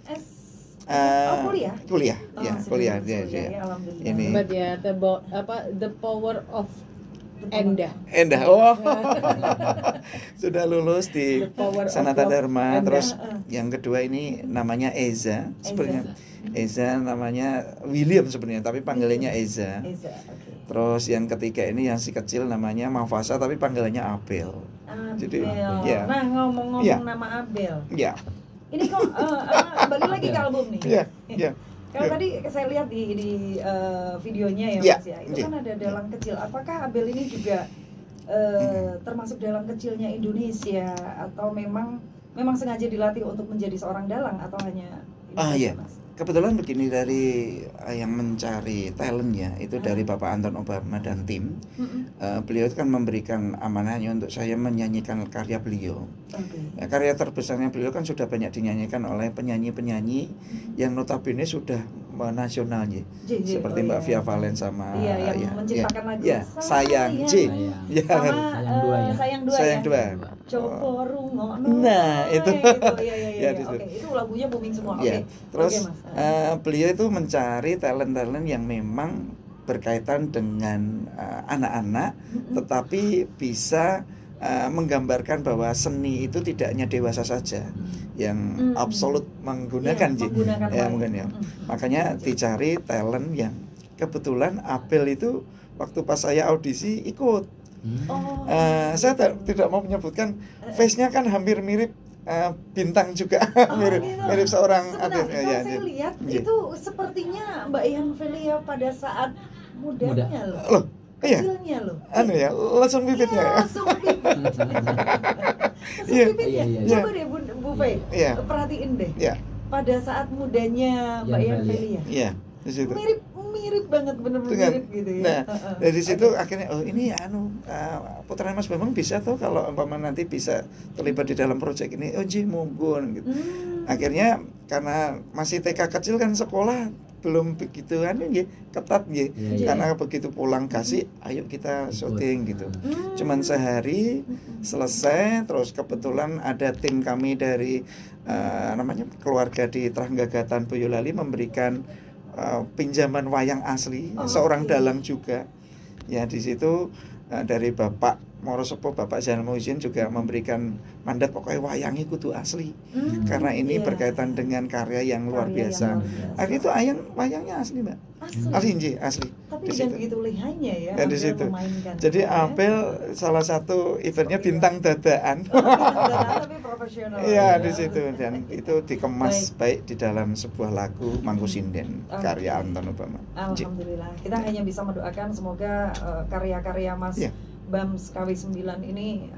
A: Kuliah. Kuliah. Ini.
D: But ya, the power of Endah.
A: Sudah lulus di Sanata Dharma. Terus yang kedua ini namanya Eza. Sebenarnya Eza namanya William sebenarnya, tapi panggilannya Eza. Terus yang ketiga ini yang si kecil namanya Mafasa, tapi panggilannya Abel. Jadi ya.
B: Nah, ngomong-ngomong nama Abel.
A: Iya.
B: Ini kok balik lagi ke album nih.
A: Iya.
B: Kalau tadi saya lihat di videonya ya, Mas ya, itu kan ada dalang kecil. Apakah Abel ini juga termasuk dalang kecilnya Indonesia, atau memang sengaja dilatih untuk menjadi seorang dalang, atau hanya
A: iya. Kebetulan begini, dari yang mencari talentnya itu dari Bapak Anton Obama dan tim. Beliau itu kan memberikan amanahnya untuk saya menyanyikan karya beliau. Karya terbesarnya beliau kan sudah banyak dinyanyikan oleh penyanyi-penyanyi yang notabene sudah nasional seperti Mbak Via Valen sama
B: yang menciptakan lagu
A: Sayang
B: Sayang Dua. Coba rungokno. Nah, itu. Itu lagunya booming semua.
A: Terus beliau itu mencari talent-talent yang memang berkaitan dengan anak-anak, tetapi bisa menggambarkan bahwa seni itu tidak hanya dewasa saja yang absolut menggunakan makanya dicari talent yang kebetulan Abel itu waktu pas saya audisi ikut. Saya tidak mau menyebutkan, face-nya kan hampir mirip Bintang juga, mirip seorang artis.
B: Saya lihat itu sepertinya Mbak Ian Velia pada saat mudanya loh. Kecilnya loh.
A: Langsung bibitnya.
B: Coba deh Bu Fe, perhatiin deh. Pada saat mudanya Mbak Ian Velia. Iya, di situ. Mirip banget, bener-bener mirip gitu ya.
A: Nah, dari situ akhirnya ini putra Mas Bambang bisa tuh kalau umpama nanti bisa terlibat di dalam proyek ini. Monggo gitu. Akhirnya karena masih TK kecil kan, sekolah belum begitu ketat karena begitu pulang kasih ayo kita syuting gitu. Cuman sehari selesai. Terus kebetulan ada tim kami dari namanya keluarga di Tranggagatan Boyolali memberikan pinjaman wayang asli, seorang dalang juga. Ya, di situ dari Bapak Morosepo, Bapak Zainal Muhyiddin juga memberikan mandat pokoknya wayangnya kudu asli. Karena ini berkaitan dengan karya yang luar biasa. Akhirnya itu wayangnya asli, Mbak. Asli.
B: Tapi dan begitu lihainya ya.
A: Dan di situ. Jadi Abel salah satu eventnya bintang dadaan.
B: Tapi profesional.
A: Iya, di situ, dan itu dikemas baik di dalam sebuah lagu Mangku Sinden karya Anton Obama.
B: Alhamdulillah. Kita hanya bisa mendoakan semoga karya-karya Mas Bams KW9 ini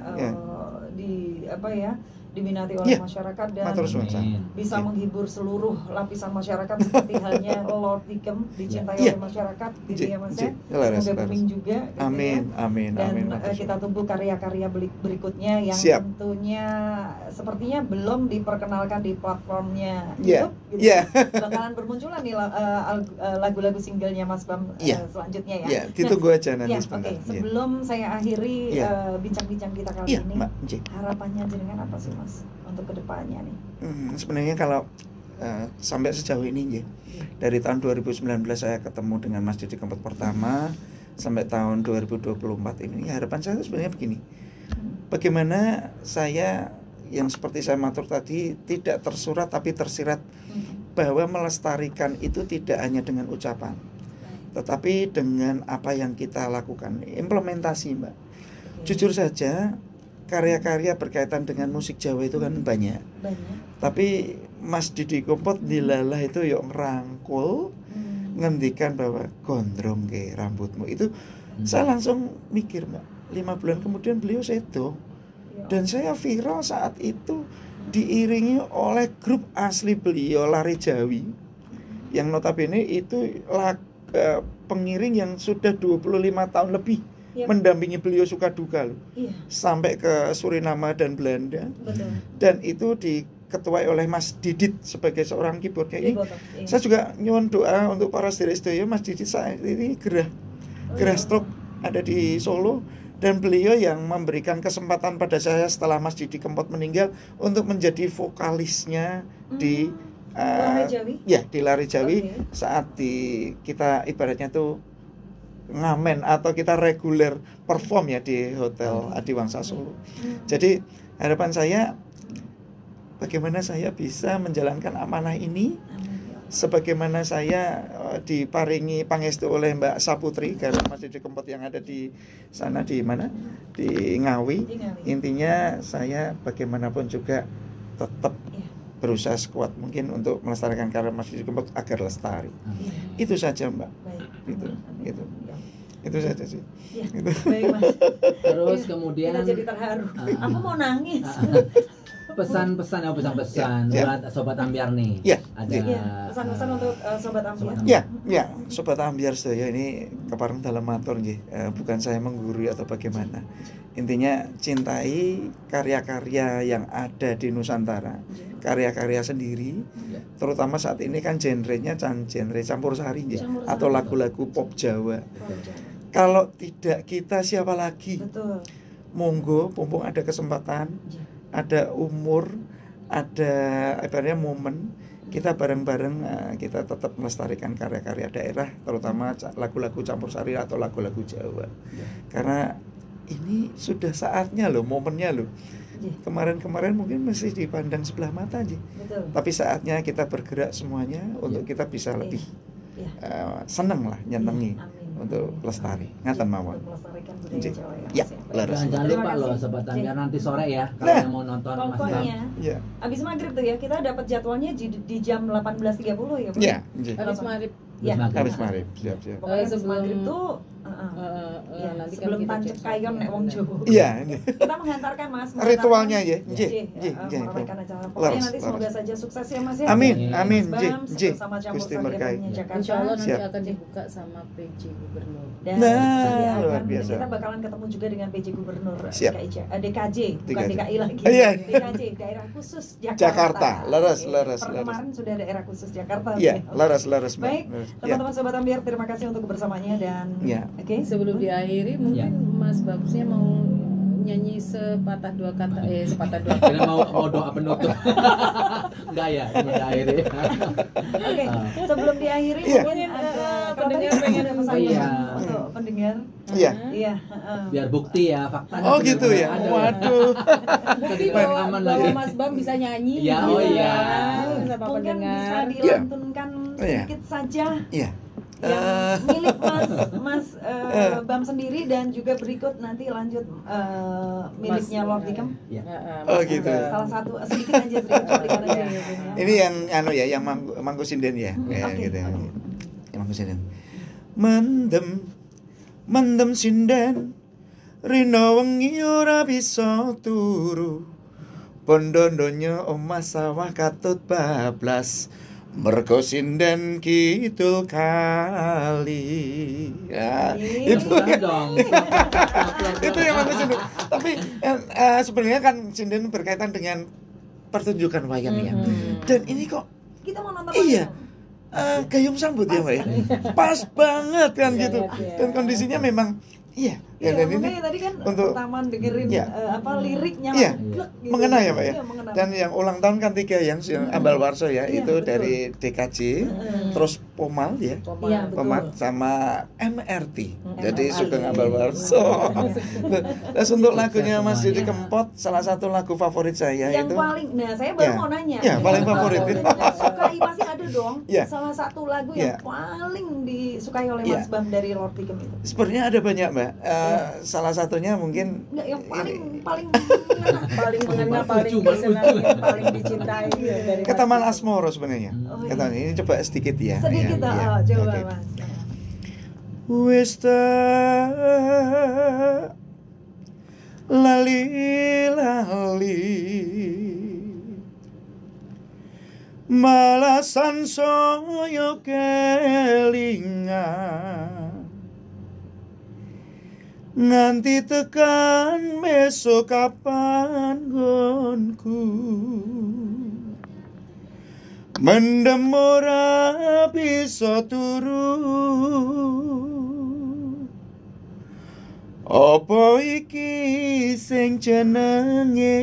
B: diminati oleh
A: Iya.
B: masyarakat dan
A: Matur suwun.
C: Amin.
B: bisa
A: Iya.
B: menghibur seluruh lapisan masyarakat seperti halnya Lord Dikem dicintai
A: Iya.
B: oleh masyarakat gitu
A: Iya.
B: ya Mas
A: Iya.
B: ya.
A: Laras,
B: Semoga
A: laras.
B: booming juga gitu
A: Amin,
B: ya.
A: amin,
B: Dan
A: amin. Matur
B: kita
A: suwun.
B: tunggu karya-karya berikutnya yang
A: Siap.
B: tentunya sepertinya belum diperkenalkan di platformnya
A: Iya.
B: YouTube gitu.
A: Iya.
B: Bakalan bermunculan nih lagu-lagu singlenya Mas Bam
A: Iya.
B: selanjutnya ya.
A: Ya, ditunggu aja nanti
B: Ya,
A: sebentar.
B: oke.
A: Iya.
B: Sebelum saya akhiri
A: Iya.
B: bincang-bincang kita kali
A: Iya,
B: ini,
A: Mbak. Nggih.
B: harapannya jenengan apa sih Mas untuk kedepannya nih?
A: Sebenarnya kalau sampai sejauh ini nggih, dari tahun 2019 saya ketemu dengan Mas Didi Kempot pertama sampai tahun 2024 ini, harapan saya sebenarnya begini. Bagaimana saya yang seperti saya matur tadi tidak tersurat tapi tersirat bahwa melestarikan itu tidak hanya dengan ucapan, tetapi dengan apa yang kita lakukan, implementasi, Mbak. Jujur saja, karya-karya berkaitan dengan musik Jawa itu kan banyak. Tapi Mas Didi Kempot dilalah itu yuk ngerangkul, ngendikan bahwa gondrong ke rambutmu itu. Saya langsung mikir, Mbak, 5 bulan kemudian beliau sedo. Dan saya viral saat itu diiringi oleh grup asli beliau, Lari Jawi, yang notabene itu pengiring yang sudah 25 tahun lebih mendampingi beliau suka duka loh. Sampai ke Suriname dan Belanda.
B: Betul.
A: Dan itu diketuai oleh Mas Didit sebagai seorang keyboard kayak ini.
B: Iya.
A: Saya juga nyuwun doa untuk para sedherek-sedherek. Mas Didit saat ini gerah stroke ada di Solo, dan beliau yang memberikan kesempatan pada saya setelah Mas Didi Kempot meninggal untuk menjadi vokalisnya di
B: Lari Jawi?
A: Ya, di Lari Jawi.
B: Oke.
A: Saat kita ibaratnya tuh ngamen atau kita reguler perform ya di Hotel Adiwangsa Solo. Jadi harapan saya bagaimana saya bisa menjalankan amanah ini sebagaimana saya diparingi pangestu oleh Mbak Saputri karena Mas Didi Kempot yang ada di sana, di mana? Di Ngawi. Intinya saya bagaimanapun juga tetap berusaha sekuat mungkin untuk melestarikan karya Mas Didi Kempot agar lestari. Itu saja, Mbak. Itu saja sih.
B: Gitu. Baik, Mas.
C: Terus kemudian
B: kita jadi terharu. Aku mau nangis.
C: pesan-pesan buat Sobat Ambiar nih. Ada
B: pesan-pesan untuk Sobat Ambiar.
A: Ya, Sobat Ambiar saya ini kepareng dalam matur nggih, bukan saya menggurui atau bagaimana. Intinya cintai karya-karya yang ada di Nusantara, karya-karya sendiri, terutama saat ini kan genrenya genre campur sari nggih, atau lagu-lagu pop Jawa. Kalau tidak kita siapa lagi?
B: Betul.
A: Monggo, mumpung ada kesempatan, ada umur, ada ibaratnya momen, kita bareng-bareng kita tetap melestarikan karya-karya daerah, terutama lagu-lagu campur sari atau lagu-lagu Jawa. Karena ini sudah saatnya loh, momennya loh. Kemarin-kemarin mungkin masih dipandang sebelah mata aja. Tapi saatnya kita bergerak semuanya untuk kita bisa lebih seneng lah, nyenengi untuk lestari. Ngaten mawon.
B: Melestarikan budaya Jawa
A: ya.
C: Jangan lupa loh Sobat Ambiar nanti sore ya kalau yang mau nonton Mas Bam.
B: Pokoknya abis maghrib tuh ya, kita dapat jadwalnya di jam 18.30 ya, Bu?
A: Iya,
D: Habis maghrib.
A: Habis maghrib, siap.
B: Pokoknya sebelum maghrib tuh
D: nanti
B: sebelum
D: kan
B: tancep kayon nek wong Jawa.
A: Iya,
B: kita menghantarkan Mas
A: ritualnya ya.
B: Meramaikan acara. Pokoknya nanti semoga saja sukses ya Mas ya.
A: Amin.
B: Sama campur
A: Gusti
B: sari
A: berkahi.
B: Jakarta.
D: Insyaallah nanti akan dibuka sama PJ Gubernur.
B: Dan
A: luar biasa.
B: kita bakalan ketemu juga dengan PJ Gubernur DKJ, bukan
A: DKJ.
B: DKI lagi. DKJ, daerah khusus Jakarta.
A: Leres.
B: Kemarin sudah daerah khusus Jakarta.
A: Iya, leres.
B: Baik, teman-teman Sobat Ambiar, terima kasih untuk kebersamaannya dan
D: sebelum diakhiri mungkin Mas Babsnya mau nyanyi sepatah dua kata.
C: Kira mau doa penutup. Enggak ya, diakhiri.
B: Oke, sebelum diakhiri mungkin ada pendengar pengen pesan untuk pendengar.
A: Iya.
C: Biar bukti ya faktanya.
A: Oh gitu ya. Waduh.
D: Bukti bahwa Mas Bam bisa nyanyi.
C: Ya, oh iya.
B: Mungkin bisa dilantunkan sedikit saja.
A: Iya.
B: Yang milik Mas Bam sendiri dan juga berikut nanti lanjut miliknya Lord Dikem.
A: Oh gitu.
B: Salah satu sedikit aja cuplikan aja ya.
A: Ini yang yang mangku sinden ya. Gitu. Yang mangku sinden. Mendem sinden rino wengi ora bisa turu. Pondo donya omah sawah katut bablas, mergo sinden kidul kali. Ya, itu
C: dong.
A: itu yang mana sinden. Tapi sebenarnya kan sinden berkaitan dengan pertunjukan wayang ya. Dan ini kok
B: Kita mau nonton
A: iya
B: wayang.
A: gayung sambut ya Mbak ya. Pas banget kan gitu. Dan kondisinya memang iya. Ya,
B: Iya,
A: dan ini
B: makanya tadi kan
A: untuk
B: pertama dengerin
A: Iya.
B: Liriknya
A: Iya.
B: langsung glek gitu.
A: mengena ya Pak ya.
B: Iya, mengena.
A: Dan yang ulang tahun kan 3 yang Ambal Warso ya,
B: Iya,
A: itu
B: betul.
A: dari DKJ, terus Pomal ya.
B: Iya, betul.
A: Pomal sama MRT. Jadi
B: MRT.
A: Sugeng Ambal Warso. Terus untuk lagunya Mas Didi
C: semuanya.
A: Kempot, salah satu lagu favorit saya
B: Yang
A: itu
B: paling, nah saya baru
A: Ya.
B: mau nanya.
A: Ya, paling favorit.
B: Sukai pasti ada dong.
A: Ya.
B: Salah satu lagu
A: Ya.
B: yang paling disukai oleh
A: Ya.
B: Mas Bam dari Lord Tigem itu.
A: sebenarnya ada banyak Mbak. Salah satunya mungkin
B: Enggak, yang paling
A: ini.
B: paling
D: paling mengena,
C: Baru
D: paling
C: tujuh, baru
D: disenangi,
C: tujuh.
D: paling dicintai dari
A: Ketaman
D: hati.
A: Asmoro sebenarnya.
B: Oh, iya.
A: Ketaman ini coba sedikit ya.
B: sedikit
A: ya, ya.
B: coba
A: Oke.
B: Mas.
A: Wis lali malasan saya kelingan nganti tekan besok kapan gonku mendem ora bisa turu apa iki sing jenenge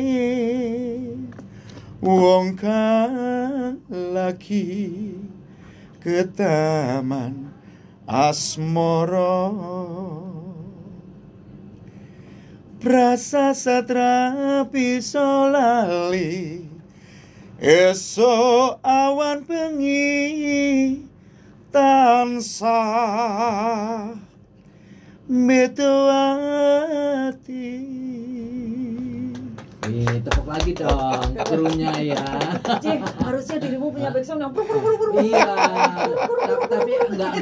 A: wong kang lagi ke taman asmara prasastra bisa lali esok awan bengi tansah metu ati.
C: Tepuk lagi dong krunya ya.
B: Cih, harusnya dirimu punya backsound yang buru buru.
C: Iya. Tapi enggak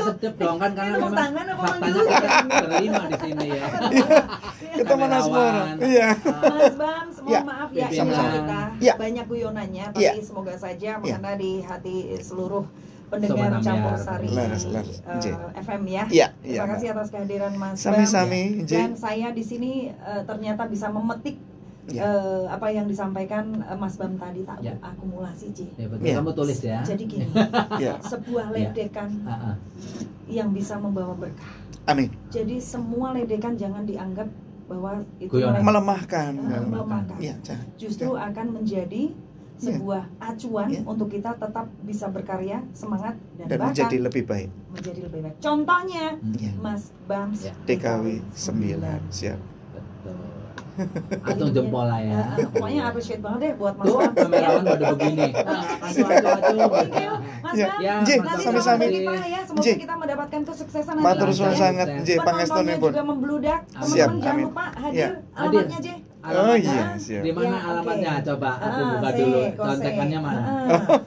C: sedep dong kan karena
B: Tepuk
C: memang
B: tangan apa
C: faktanya
B: manggil?
C: kita berlima di sini ya.
A: Ketemu Asmoro. Iya.
B: Mas Bam, mohon
A: Ya,
B: maaf ya ini
C: sama-sama.
B: kita
A: Ya.
B: banyak guyonannya, tapi
A: Ya.
B: semoga saja mengena di hati seluruh pendengar
C: Sobat Ambiar.
B: Campur Sari
A: Laras,
B: FM ya.
A: Ya,
B: Terima
A: ya,
B: kasih atas kehadiran Mas
A: Sami-sami,
B: Bam.
A: Nji.
B: Dan saya di sini ternyata bisa memetik
A: Ya.
B: apa yang disampaikan Mas Bam tadi tak
C: Ya.
B: akumulasi Ci.
C: Ya betul,
A: Ya.
C: kamu tulis ya.
B: Jadi gini,
A: Ya.
B: sebuah
C: Ya.
B: ledekan
C: Ah, ah.
B: yang bisa membawa berkah.
A: Amin.
B: Jadi semua ledekan jangan dianggap bahwa itu
C: Guyonan.
A: Melemahkan.
B: melemahkan.
A: Iya, jangan.
B: Justru akan menjadi sebuah acuan
A: Ya.
B: untuk kita tetap bisa berkarya, semangat dan
A: Dan
B: bahkan
A: menjadi lebih baik.
B: menjadi lebih baik. Contohnya
A: Ya.
B: Mas Bams
C: Ya.
A: DKW 9. Siap.
C: Betul. Atung jempol lah ya.
B: Pokoknya appreciate banget deh buat Mas
C: Tuh,
B: Bam.
C: kamerawan pada begini. Aduh.
B: Thank you, Mas
A: Ya.
B: Bam.
A: Nji,
B: Nanti
A: sami-sami.
B: selamat kita ya, semoga
A: Nji.
B: kita mendapatkan kesuksesan
A: Matur
B: nanti.
A: suwun
C: Ya.
A: sangat Nji
B: Penontonnya
A: pangestunipun.
B: juga membludak.
C: Siap,
B: Teman-teman jangan
A: amin.
B: lupa hadir.
A: Ya.
B: Alamatnya J.
A: Oh
C: Alamatnya
A: iya, siap.
C: di mana
B: Ya, oke.
C: alamatnya? Coba aku buka
B: Se,
C: dulu.
B: kose.
C: Contekannya mana?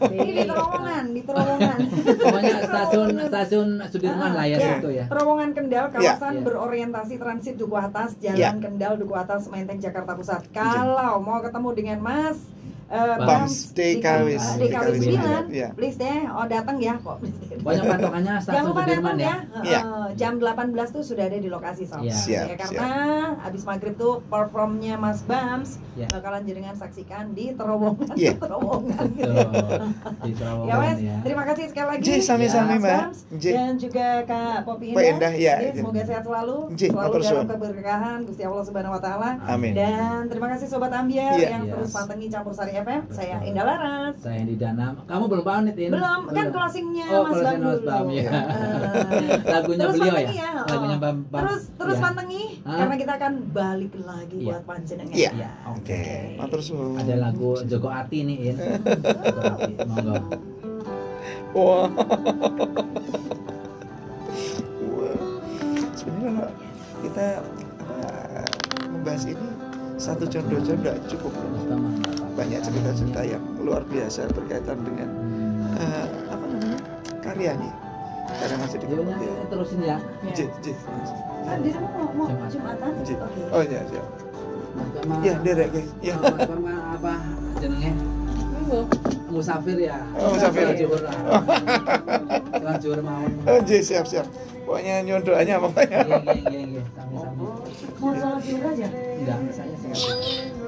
B: Ini di terowongan, di terowongan.
C: Pokoknya stasiun Sudirman lah ya
B: Ya.
C: situ ya.
B: Terowongan Kendal, kawasan
C: Ya.
B: berorientasi transit Duku Atas, Jalan
A: Ya.
B: Kendal, Duku Atas, Menteng, Jakarta Pusat. Kalau mau ketemu dengan Mas
A: Bams DKW
B: DKW 9,
A: Ya.
B: please deh, datang ya kok.
C: Pokoknya patokannya
B: Jangan
C: stasiun
B: lupa
C: Sudirman
B: datang
C: ya.
B: ya.
A: Iya.
B: Jam 18 tuh sudah ada di lokasi Sob.
C: Iya.
A: Siap,
B: Ya, karena habis maghrib tuh performnya Mas Bams
C: Iya.
B: bakalan jenengan saksikan di terowongan.
A: Iya.
B: Terowongan.
C: Betul. Di
B: Ya
C: terowongan
B: wes,
C: ya.
B: terima kasih sekali lagi
A: Nji, sami-sami,
B: Mas
A: Mbak.
B: Bams,
A: Nji.
B: dan juga Kak Popi
A: Pak
B: Indah.
A: Indah, ya.
B: Jadi, semoga sehat selalu,
A: Nji,
B: selalu
A: matur
B: dalam
A: suwun.
B: keberkahan Gusti Allah Subhanahu wa taala.
A: Amin.
B: Dan terima kasih Sobat Ambiar
A: Iya.
B: yang
C: Yes.
B: terus pantengin Campur Sari FM. Saya
C: Betul.
B: Indah Laras.
C: Saya di Danam. Kamu belum pamit ini?
B: Belum, kan closingnya
C: Oh,
B: Mas Bam
C: closing Mas
B: dulu.
C: Bam, ya.
B: Terus
C: Lagunya beliau ya?
B: pantengi
C: Lagunya Bam.
B: Terus
C: ya.
B: pantengi
C: Hah?
B: karena kita akan balik lagi
C: Iya.
B: buat panjenengan.
A: Iya.
C: Ya,
A: Oke. Matur suwun.
C: Ada lagu Joko Ati nih, In. Joko Ati, monggo.
A: Wah. Wah. Sebenarnya kalau kita membahas ini satu contoh aja nggak cukup. Banyak cerita-cerita yang luar biasa berkaitan dengan apa namanya karyanya. Karya masih di
C: Judulnya terusin ya.
B: Ya.
A: J.
B: Kan dirimu mau
C: Jumatan.
B: Jumatan?
A: J.
B: Oke.
A: Oh iya, siap. Ya, derek guys. Ya.
C: Apa jenenge? Musafir ya.
A: Oh, musafir.
C: Juhur lah. Jalan juhur mawon.
A: Oh, siap. Pokoknya nyuwun doanya pokoknya.
C: Iya. Sami-sami.
B: Mau sholat juga aja?
C: Enggak, saya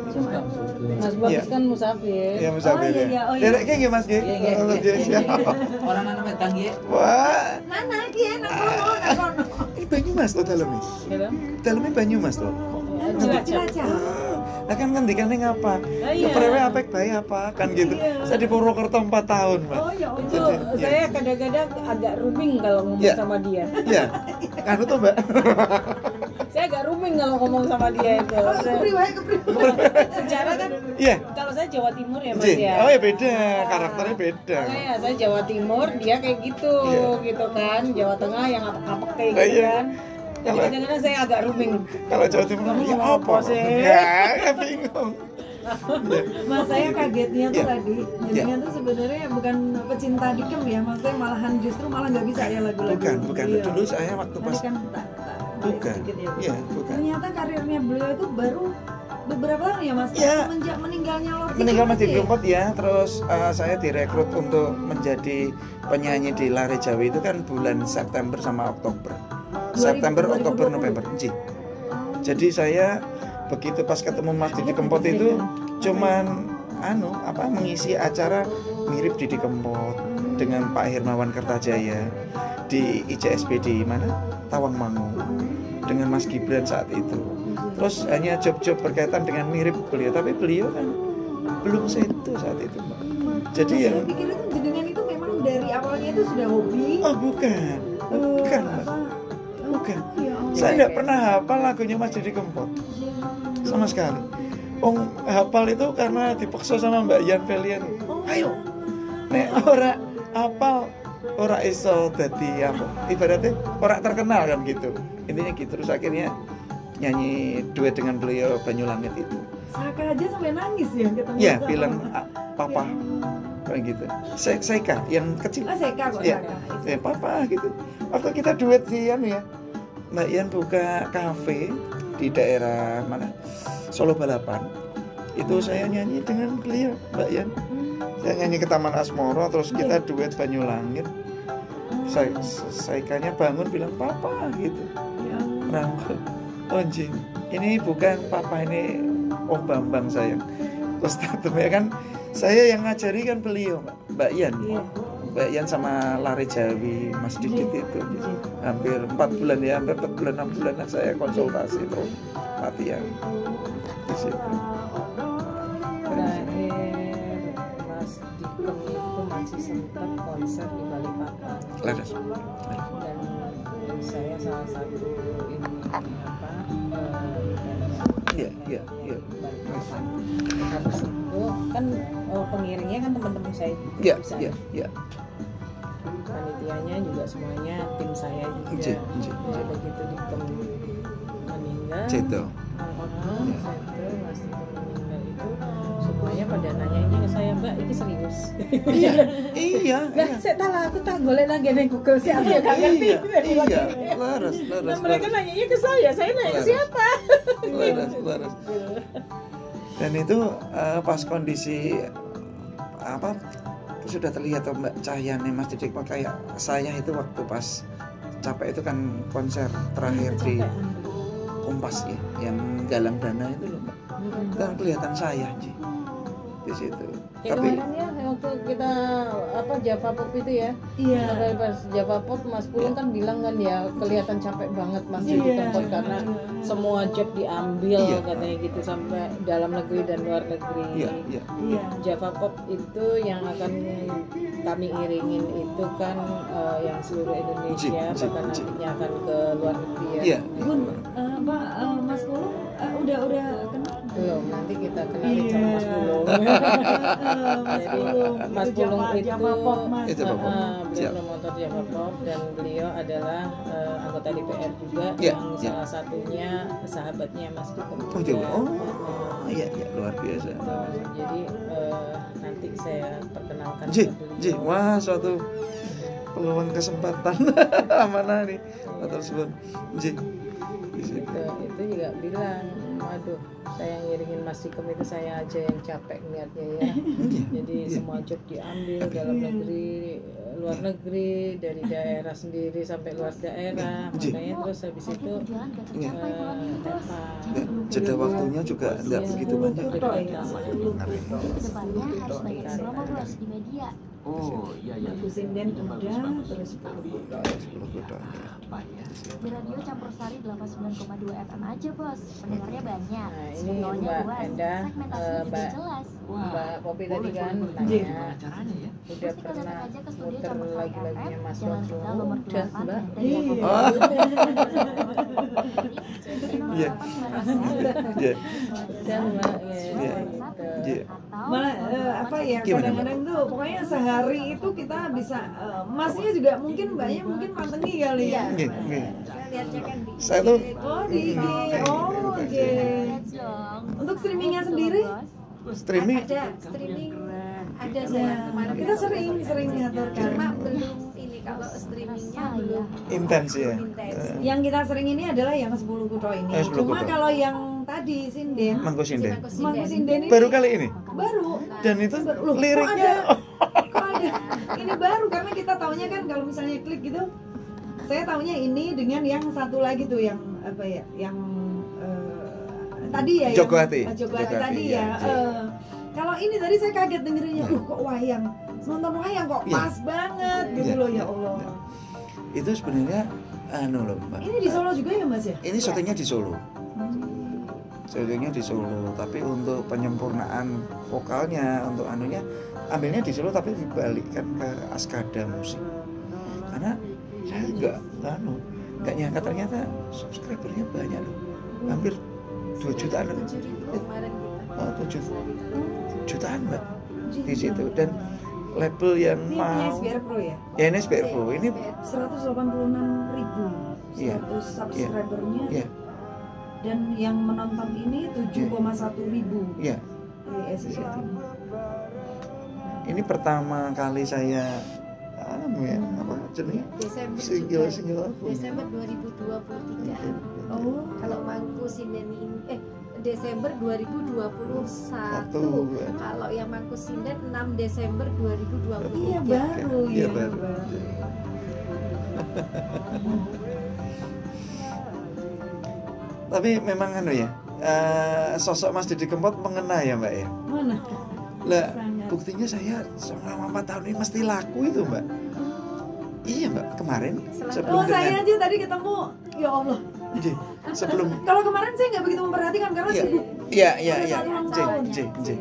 B: Cuma.
D: Mas Bagus kan musafir.
A: Iya, musafir.
B: Oh, iya.
A: Derek kayak gimana Mas nggih?
C: Iya.
A: Oh, siap.
C: Orang anak wedang nggih.
A: Wah,
B: Mana dia nak kono.
A: ini Banyumas tuh dalamnya.
D: Gitu.
A: Dalamnya Banyumas tuh.
B: Cilacap.
A: Nah kan ngendikane ngapa?
D: Iya.
A: Keprewe apik bae apa kan gitu. Saya di Purwokerto 4 tahun, Mbak.
B: Oh ya
D: Itu
B: Allah.
D: saya kadang-kadang agak ruming kalau ngomong
A: Iya.
D: sama dia.
A: Iya. Kan itu, Mbak.
D: Saya agak ruming kalau ngomong sama dia itu. Secara kan
A: Iya.
D: kalau saya Jawa Timur ya Mas
A: Ji.
D: ya.
A: Oh ya beda, karakternya beda.
D: Makanya saya Jawa Timur, dia kayak gitu,
A: Iya.
D: gitu kan. Jawa Tengah yang apek-apek kayak
A: Oh,
D: gitu
A: iya.
D: kan. Jadi
A: Kalau-
D: kadang-kadang saya agak ruming.
A: Kalau Jawa Timur
D: Kamu
A: ya
D: ngomong
A: apa?
D: apa sih?
A: Ya, bingung. Iya.
B: Mas saya kagetnya tuh
A: Iya.
B: tadi, jadinya tuh sebenarnya bukan pecinta dikem ya, maksudnya malahan justru malah nggak bisa ya lagu-lagu.
A: Bukan.
B: Iya.
A: Dulu saya waktu
B: Tadi
A: pas
B: kan tak
A: bukan.
B: sedikit ya.
A: Iya, bukan.
B: Ternyata karirnya beliau itu baru beberapa tahun ya Mas,
A: Iya.
B: semenjak meninggalnya Lord
A: Meninggal
B: Dikempot
A: Mas
B: ya?
A: Dikempot ya, terus saya direkrut untuk menjadi penyanyi di Lare Jawi itu kan bulan September sama Oktober. September, Oktober,
B: 2020.
A: November. Ji. Jadi saya begitu pas ketemu Mas Didi Kempot itu cuman mengisi acara mirip Didi Kempot dengan Pak Hermawan Kertajaya di ICSP di mana? Tawangmangu dengan Mas Gibran saat itu. Terus hanya job-job berkaitan dengan mirip beliau, tapi beliau kan belum seto saat itu, Mbak. Jadi
B: Mas,
A: yang
B: saya pikir itu jenengan itu memang dari awalnya itu sudah hobi.
A: oh bukan, Mbak. Bukan.
B: Ya Allah.
A: Saya tidak pernah hafal lagunya Mas Didi Kempot sama sekali. Hafal itu karena dipaksa sama Mbak Yan Velian. Ayo, nek ora hafal ora iso dadi apa? Ibaratnya ora terkenal kan gitu. Intinya gitu. Terus akhirnya nyanyi duet dengan beliau Banyulangit itu.
B: Saka aja sampai nangis ya ketemu.
A: Ya,
B: sama-
A: film Papa kayak gitu. Seika yang kecil.
B: Ah, Seka kok
A: Ya,
B: Saka.
A: Papa gitu. Waktu kita duet di ya. Mbak Yan buka kafe di daerah mana? Solo Balapan. Itu saya nyanyi dengan beliau, Mbak Yan. Saya nyanyi ke Taman Asmoro, terus kita duet Banyulangit. Saikanya bangun bilang papa gitu.
B: Ya.
A: Rangkul. Oh anjing, ini bukan papa, ini Om Bambang sayang. Terus tatungnya kan saya yang ngajari kan beliau, Mbak Yan.
B: Iya.
A: Mbak Yan sama Lare Jawi, Mas Didit itu hampir 4 bulan ya, hampir 4 bulan 6 bulan saya konsultasi terus latihan di situ.
D: Terakhir Mas Dikem itu masih sempat konser di Balikpapan.
A: Laras.
D: Dan saya salah satu ini
A: Iya.
D: Balikpapan. Habis itu kan pengiringnya kan teman-teman saya juga
A: Iya,
D: di sana.
A: iya.
D: Panitianya juga semuanya tim saya juga.
A: Nji.
D: Jadi begitu Dikem meninggal.
A: Ceto.
D: Seto Mas Dikem meninggal itu semuanya pada nanyainnya ke saya, Mbak, ini serius.
A: Iya.
D: Lah, saya tahu aku tak golek nang ngene Google sih, aku gak ngerti.
A: Iya, laras.
D: Nah, mereka nanyanya ke saya nanya ke siapa?
A: Laras. Dan itu pas kondisi apa sudah terlihat tuh Mbak cahayanya Mas Didi Kempot kayak saya itu waktu pas capek itu kan konser terakhir di Kompas ya, yang galang dana itu loh Mbak. Dan kelihatan saya Ji di situ.
D: Kayak
A: Tapi
D: kemarin ya waktu kita Java Pop itu ya.
B: Iya.
D: Sampai pas Java Pop Mas Pulung kan bilang kan ya kelihatan capek banget Mas Didi
B: Iya.
D: Kempot karena semua job diambil
A: Iya.
D: katanya gitu sampai dalam negeri dan luar negeri.
A: iya.
B: Iya.
D: Java Pop itu yang akan kami iringin itu kan yang seluruh Indonesia
A: Ji.
D: bahkan nantinya akan ke luar negeri ya.
A: Iya.
B: Bun, Mas Pulung udah kenal?
D: Belum, nanti kita kenalin sama Mas Pulung.
B: Mas
D: Jadi,
B: Pulung,
D: Mas Pulung itu
B: Java Pop, Mas.
A: Itu Java Pop.
D: beliau
A: Siap.
D: promotor Java Pop dan beliau adalah anggota DPR juga
A: Iya,
D: yang
A: iya.
D: salah satunya sahabatnya Mas Dikem
A: Oh,
D: juga.
A: iya, luar biasa.
D: Jadi nanti saya perkenalkan
A: Ji,
D: ke beliau.
A: wah suatu peluang kesempatan mana nih tersebut. Ji, di situ.
D: Itu juga bilang, aduh saya ngiringin Mas Dikem itu saya aja yang capek ngeliatnya ya. Jadi semua job diambil dalam negeri, luar negeri, dari daerah sendiri sampai luar daerah. Makanya terus habis itu
E: jeda
A: waktunya juga enggak begitu banyak.
E: kedepannya harus banyak promo bos di media.
B: Oh iya. Bagus sinden udah, terus
E: Di radio Campur Sari 89,2 FM aja bos, pendengarnya banyak.
D: Nah, ini
E: Sinyalnya
D: Mbak
E: luas,
D: Endah,
E: segmentasinya juga
D: Mbak-
E: jelas.
D: Mbak Popi tadi kan nanya udah
E: Terus kita
D: pernah
E: datang aja ke studio
D: muter
E: Campur Sari
D: lagu-lagunya
E: FM,
D: Mas
E: Jalan
D: Wahyu.
E: Tegal nomor
D: Udah
E: 8,
D: Mbak.
E: dari
B: Iya.
A: Iya. Iya.
D: Dan Mbak
A: Iya. Iya.
B: malah apa ya,
A: Gimana,
B: kadang-kadang tuh pokoknya sehari itu kita bisa masnya juga mungkin mbaknya mungkin mantengi kali ya.
A: Nggih, nggih.
F: Saya lihatnya kan di
A: Saya tuh
B: Oh di IG, oh oke. Untuk streamingnya sendiri?
A: streaming
F: ada streaming, ada saya
B: Ya,
F: kemarin
B: kita sering ngaturkan.
F: cuma belum ini, kalau streamingnya belum
A: intens ya.
F: intens.
B: Yang kita sering ini adalah yang 10 kuto ini.
A: 10
B: Cuma
A: kuto.
B: kalau yang tadi sinden,
A: Mangko Sinden.
B: Mangku Sinden ini
A: Baru kali ini.
B: baru.
A: Dan itu
B: Loh,
A: liriknya
B: kok ada? Ini baru karena kita taunya kan kalau misalnya klik gitu, saya taunya ini dengan yang satu lagi tuh yang apa ya, yang tadi ya,
A: Jogo Hati.
B: Jogo Hati
A: Jogo Hati,
B: tadi
A: ya.
B: ya. Kalau ini tadi saya kaget dengerinnya, kok wayang, nonton wayang kok
A: Iya.
B: pas banget gitu
A: Iya,
B: loh ya
A: iya,
B: Allah.
A: iya. Itu sebenarnya loh, Mbak.
B: Ini di Solo juga ya Mas ya?
A: Ini syutingnya di Solo. Syutingnya di Solo, tapi untuk penyempurnaan vokalnya, untuk anunya ambilnya di Solo tapi dibalikkan ke Askada Musik. Karena saya nggak nyangka ternyata subscribernya banyak loh. Hampir 2 jutaan.
F: 7.000 kemarin kita.
A: Oh, 7 jutaan Mbak di situ, dan label yang
B: Ini
A: mau
B: SBR Pro ya?
A: ya ini SBR Pro ini
B: 186.000
A: Iya.
B: status subscribernya.
A: ya
B: Dan yang menonton ini 7,1 ribu
A: ya
B: di SBR.
A: ini pertama kali saya apa jenisnya
F: Desember
A: single
F: juga.
A: apa
F: Desember 2023.
B: Oh,
F: Kalau Mangku Sinden ini Desember 2021.
A: Waktu.
F: Kalau yang Mangku Sinden 6 Desember 2023.
B: iya baru
A: Iya,
B: ya.
A: baru. Tapi memang sosok Mas Didi Kempot mengena ya Mbak ya.
B: Mana?
A: Lah
B: Sangat.
A: buktinya saya selama 4 tahun ini mesti laku itu Mbak. Iya Mbak, kemarin sebelum
B: Oh, saya aja tadi ketemu, ya Allah.
A: J, sebelum
B: Kalau kemarin saya nggak begitu memperhatikan karena
A: Iya.
B: sibuk.
A: Iya
B: Pada saat ulang tahun.
A: J.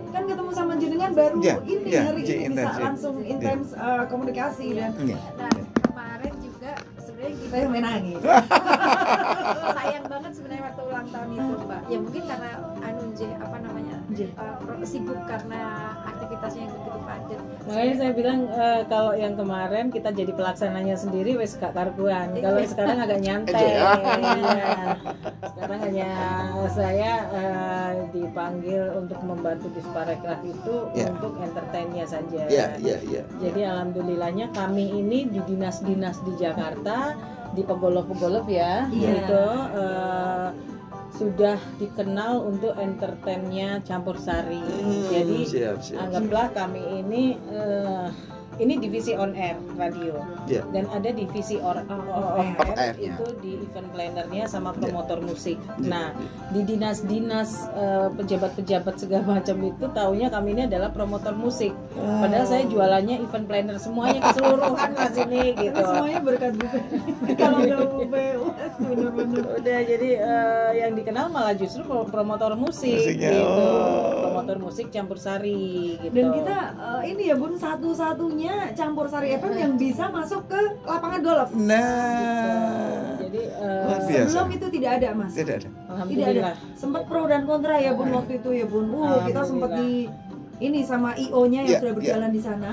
B: Kan ketemu sama jenengan baru
A: Iya,
B: ini
A: iya,
B: hari
A: J,
B: ini bisa
A: intens, J.
B: langsung intens komunikasi dan
A: Iya.
F: Nah, kemarin juga sebenarnya gitu.
B: saya main nangis.
F: Sayang banget sebenarnya waktu ulang tahun itu, Mbak. Ya mungkin karena sibuk karena aktivitasnya yang begitu padat.
D: Makanya saya bilang kalau yang kemarin kita jadi pelaksananya sendiri wes gak karuan. Kalau sekarang agak nyantai. Iya. Sekarang hanya saya dipanggil untuk membantu di Sparekraf itu
A: Ya.
D: untuk entertainnya saja.
A: Iya.
D: Jadi alhamdulillahnya kami ini di dinas-dinas di Jakarta, di pegolf-pegolf ya,
B: Iya.
D: itu sudah dikenal untuk entertainnya Campur Sari. Jadi
A: siap.
D: anggaplah kami ini divisi on air radio,
A: Iya.
D: dan ada divisi off
A: Off
D: air
A: air-nya.
D: itu di event plannernya sama promotor musik.
A: Iya.
D: Nah, di dinas-dinas pejabat-pejabat segala macam itu taunya kami ini adalah promotor musik. Padahal saya jualannya event planner semuanya keseluruhan mas ini gitu.
B: Karena semuanya berkat buku. Kalau nggak BUS bener-bener.
D: Udah jadi yang dikenal malah justru promotor musik
A: Musiknya,
D: gitu.
A: oh.
D: Promotor musik Campur Sari gitu.
B: Dan kita ini ya Bun, satu-satunya Campur Sari FM yang bisa masuk ke lapangan golf.
A: Nah,
D: Jadi
A: luar biasa.
B: Sebelum itu tidak ada Mas.
A: Tidak ada.
B: Tidak
D: alhamdulillah.
B: ada. Sempat pro dan kontra ya Bun waktu itu ya Bun. Kita sempat di ini sama IO-nya yang
A: Iya,
B: sudah berjalan di sana.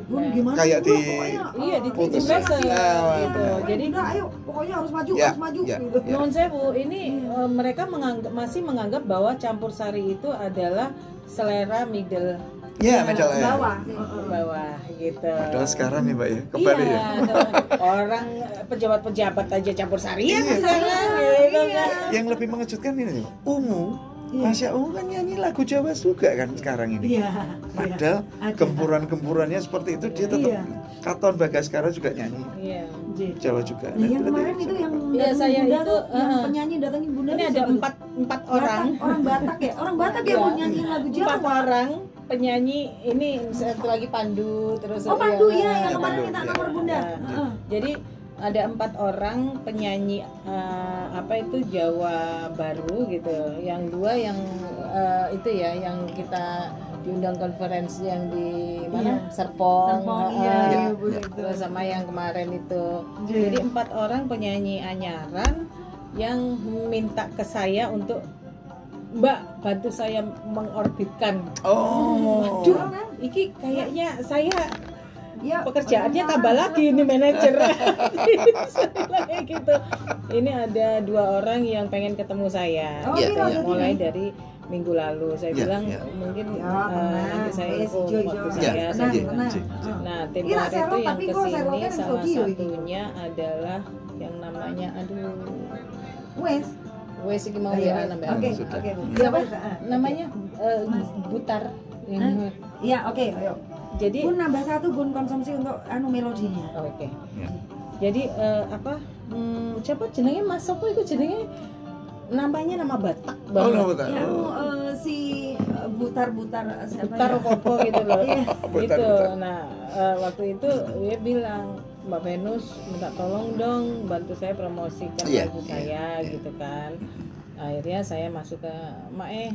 B: Bun
D: Nah,
B: gimana
A: kayak
B: sih, Bun?
A: di-
B: Pokoknya,
D: Iya, di
A: putus.
D: Pressure
A: Ah,
D: gitu.
B: Jadi
D: Jadi
B: udah ayo pokoknya harus maju,
A: Ya,
B: harus maju
A: ya,
B: gitu.
A: ya.
D: non sewu ini mereka masih menganggap bahwa Campur Sari itu adalah selera middle
A: Ya, medal A.
B: Bawah.
D: ke bawah gitu.
A: Padahal sekarang nih Mbak ya, kembali
D: Iya,
A: ya.
D: orang pejabat-pejabat aja campur sari ya
A: Iya.
D: sekarang gitu kan.
A: Yang lebih mengejutkan ini, Ungu,
B: Iya.
A: Masya Ungu kan nyanyi lagu Jawa juga kan sekarang ini.
B: Iya.
A: Padahal
B: Ada.
A: gempuran-gempurannya seperti itu dia tetap
B: Iya.
A: Katon Bagaskara juga nyanyi
D: Iya.
A: Jawa juga.
B: Nah, yang kemarin itu yang
D: Iya,
B: datangin
D: saya
B: Bunda
D: itu,
B: tuh, yang penyanyi datangin Bunda
D: Ini
B: tuh
D: ada
B: siapa tuh?
D: empat orang.
B: Orang Batak ya? Orang Batak ya
D: Iya.
B: mau nyanyiin lagu Jawa.
D: 4 orang penyanyi, ini satu lagi Pandu, terus
B: Oh, Pandu ya, yang
A: Ya,
B: kemarin
A: Pandu,
B: minta
A: ya.
B: nomor Bunda.
D: Ya.
B: Heeh.
D: Jadi ada 4 orang penyanyi apa itu Jawa Baru gitu. Yang 2 yang itu ya yang kita diundang konferensi yang di mana?
B: Iya.
D: Serpong.
B: Serpong,
D: Heeh.
B: iya,
A: iya,
B: begitu.
D: Terus sama yang kemarin itu.
B: Iya.
D: Jadi 4 orang penyanyi anyaran yang minta ke saya untuk Mbak bantu saya mengorbitkan.
A: Oh.
D: Aduh, iki kayaknya saya
B: Ya,
D: pekerjaannya tambah lagi ini manajer. Saya bilang kayak gitu. Ini ada 2 orang yang pengen ketemu saya.
B: Oh,
A: Iya,
B: iya,
A: iya.
D: Mulai dari minggu lalu saya
A: Iya,
D: bilang
A: iya.
D: mungkin
B: Ya, tenang.
D: nanti saya
B: Wes,
D: info
B: ijo, ijo.
D: waktu
A: Iya,
D: saya.
B: tenang,
A: iya,
B: tenang.
A: iya.
D: Nah, tim
B: Iya,
D: hari
B: Sherlock,
D: itu yang
B: tapi kok
D: kesini
B: Sherlocknya kan
D: salah
B: studio ini.
D: satunya adalah yang namanya
B: Wes.
D: wes iki mau
B: Ayo,
D: ya
B: wes.
D: nambah.
B: Oke,
A: Sudah.
B: oke.
D: Iya,
B: Apa?
D: Namanya Butar. Yang-
B: Iya, oke, ayo.
D: Jadi
B: Bun nambah 1 Bun konsumsi untuk melodinya.
D: oke.
A: Ya.
D: Jadi apa? Siapa jenenge Mas Sopo itu jenenge namanya nama Batak
A: Oh,
D: banget.
A: no, betul.
B: Yang si butar-butar siapa
D: Butar
B: ya?
D: Kopo gitu loh.
B: Iya.
A: Butar,
D: Itu.
A: butar.
D: Nah, waktu itu dia bilang, Mbak Venus minta tolong dong bantu saya promosikan
A: Iya,
D: lagu
A: iya,
D: saya
A: iya.
D: gitu kan. Akhirnya saya masuk ke Mae,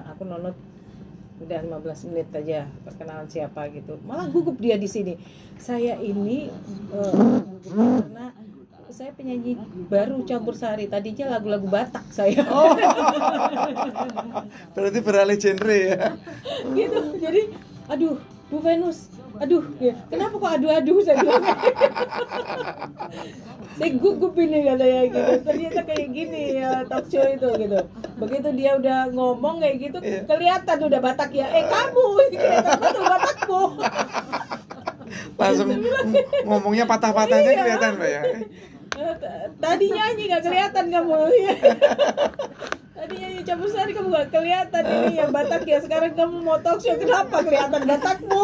D: aku nonton udah 15 menit aja perkenalan siapa gitu. Malah gugup dia di sini. Saya ini gugup karena saya penyanyi baru campur sari. Tadinya lagu-lagu Batak saya.
A: Oh. Berarti beralih genre ya.
D: Gitu. Jadi aduh, Bu Venus, aduh, ya, kenapa kok adu-adu saya bilang. Saya gugup ini katanya gitu. Ternyata kayak gini ya talk show itu gitu. Begitu dia udah ngomong kayak gitu,
A: Iya.
D: kelihatan udah Batak ya. Kamu kelihatan betul Batakmu.
A: Langsung ngomongnya patah-patahnya
D: Iya.
A: kelihatan Mbak ya.
D: Tadi nyanyi nggak kelihatan kamu. Tadi nyanyi campur sari kamu nggak kelihatan ini yang Batak ya. Sekarang kamu mau talk show kenapa kelihatan Batakmu?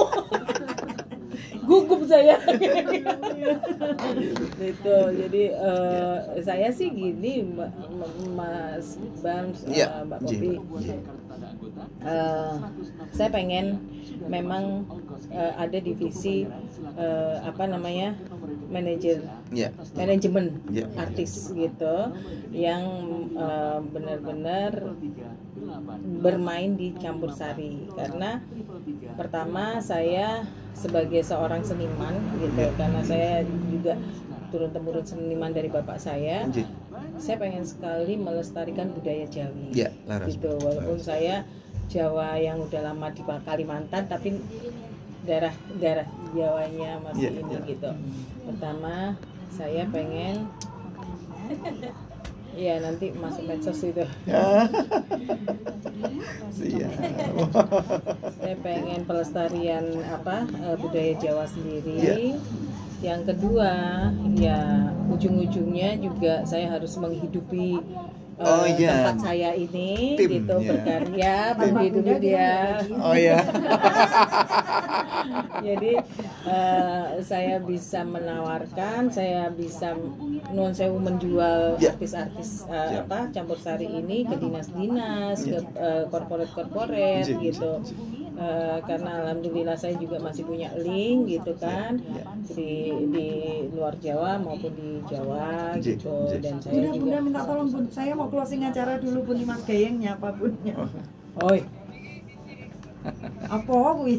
D: Gugup saya. Gitu. Jadi saya sih gini Mas Bams,
A: Iya,
D: Mbak
A: Ji.
D: Popi. Saya pengen memang ada divisi apa namanya
A: Iya.
D: manajemen
A: Iya.
D: artis gitu yang benar-benar bermain di campur sari karena pertama saya sebagai seorang seniman gitu karena saya juga turun temurun seniman dari bapak saya
A: Ji.
D: saya pengen sekali melestarikan budaya Jawi
A: Iya, laras.
D: gitu walaupun saya Jawa yang udah lama di Kalimantan tapi daerah Jawanya masih
A: Iya,
D: ini
A: iya.
D: gitu. Pertama saya pengen ya nanti masuk medsos itu.
A: Ya. Siap.
D: Saya pengen pelestarian apa budaya Jawa sendiri.
A: Iya.
D: Yang kedua ya ujung-ujungnya juga saya harus menghidupi
A: Oh, iya.
D: tempat saya ini
A: Tim,
D: gitu
A: ya.
D: berkarya
B: Tempat
D: bagi dulu
B: Bunda
D: dia.
A: Oh ya.
D: Jadi saya bisa menawarkan, saya bisa nuan sewu menjual
A: Ya.
D: artis-artis
A: Siap.
D: apa campur sari ini ke dinas-dinas,
A: Ya.
D: ke corporate-corporate
A: Ji, ji,
D: gitu.
A: ji.
D: Karena alhamdulillah saya juga masih punya link gitu kan
A: Ya.
D: di luar Jawa maupun di Jawa
A: Ji,
D: gitu
A: ji.
D: dan saya
B: Bunda,
D: juga
B: Bunda minta tolong Bun, saya mau closing acara dulu Bun, Mas Gayeng nyapa Bun.
D: oi
B: Apa kuwi?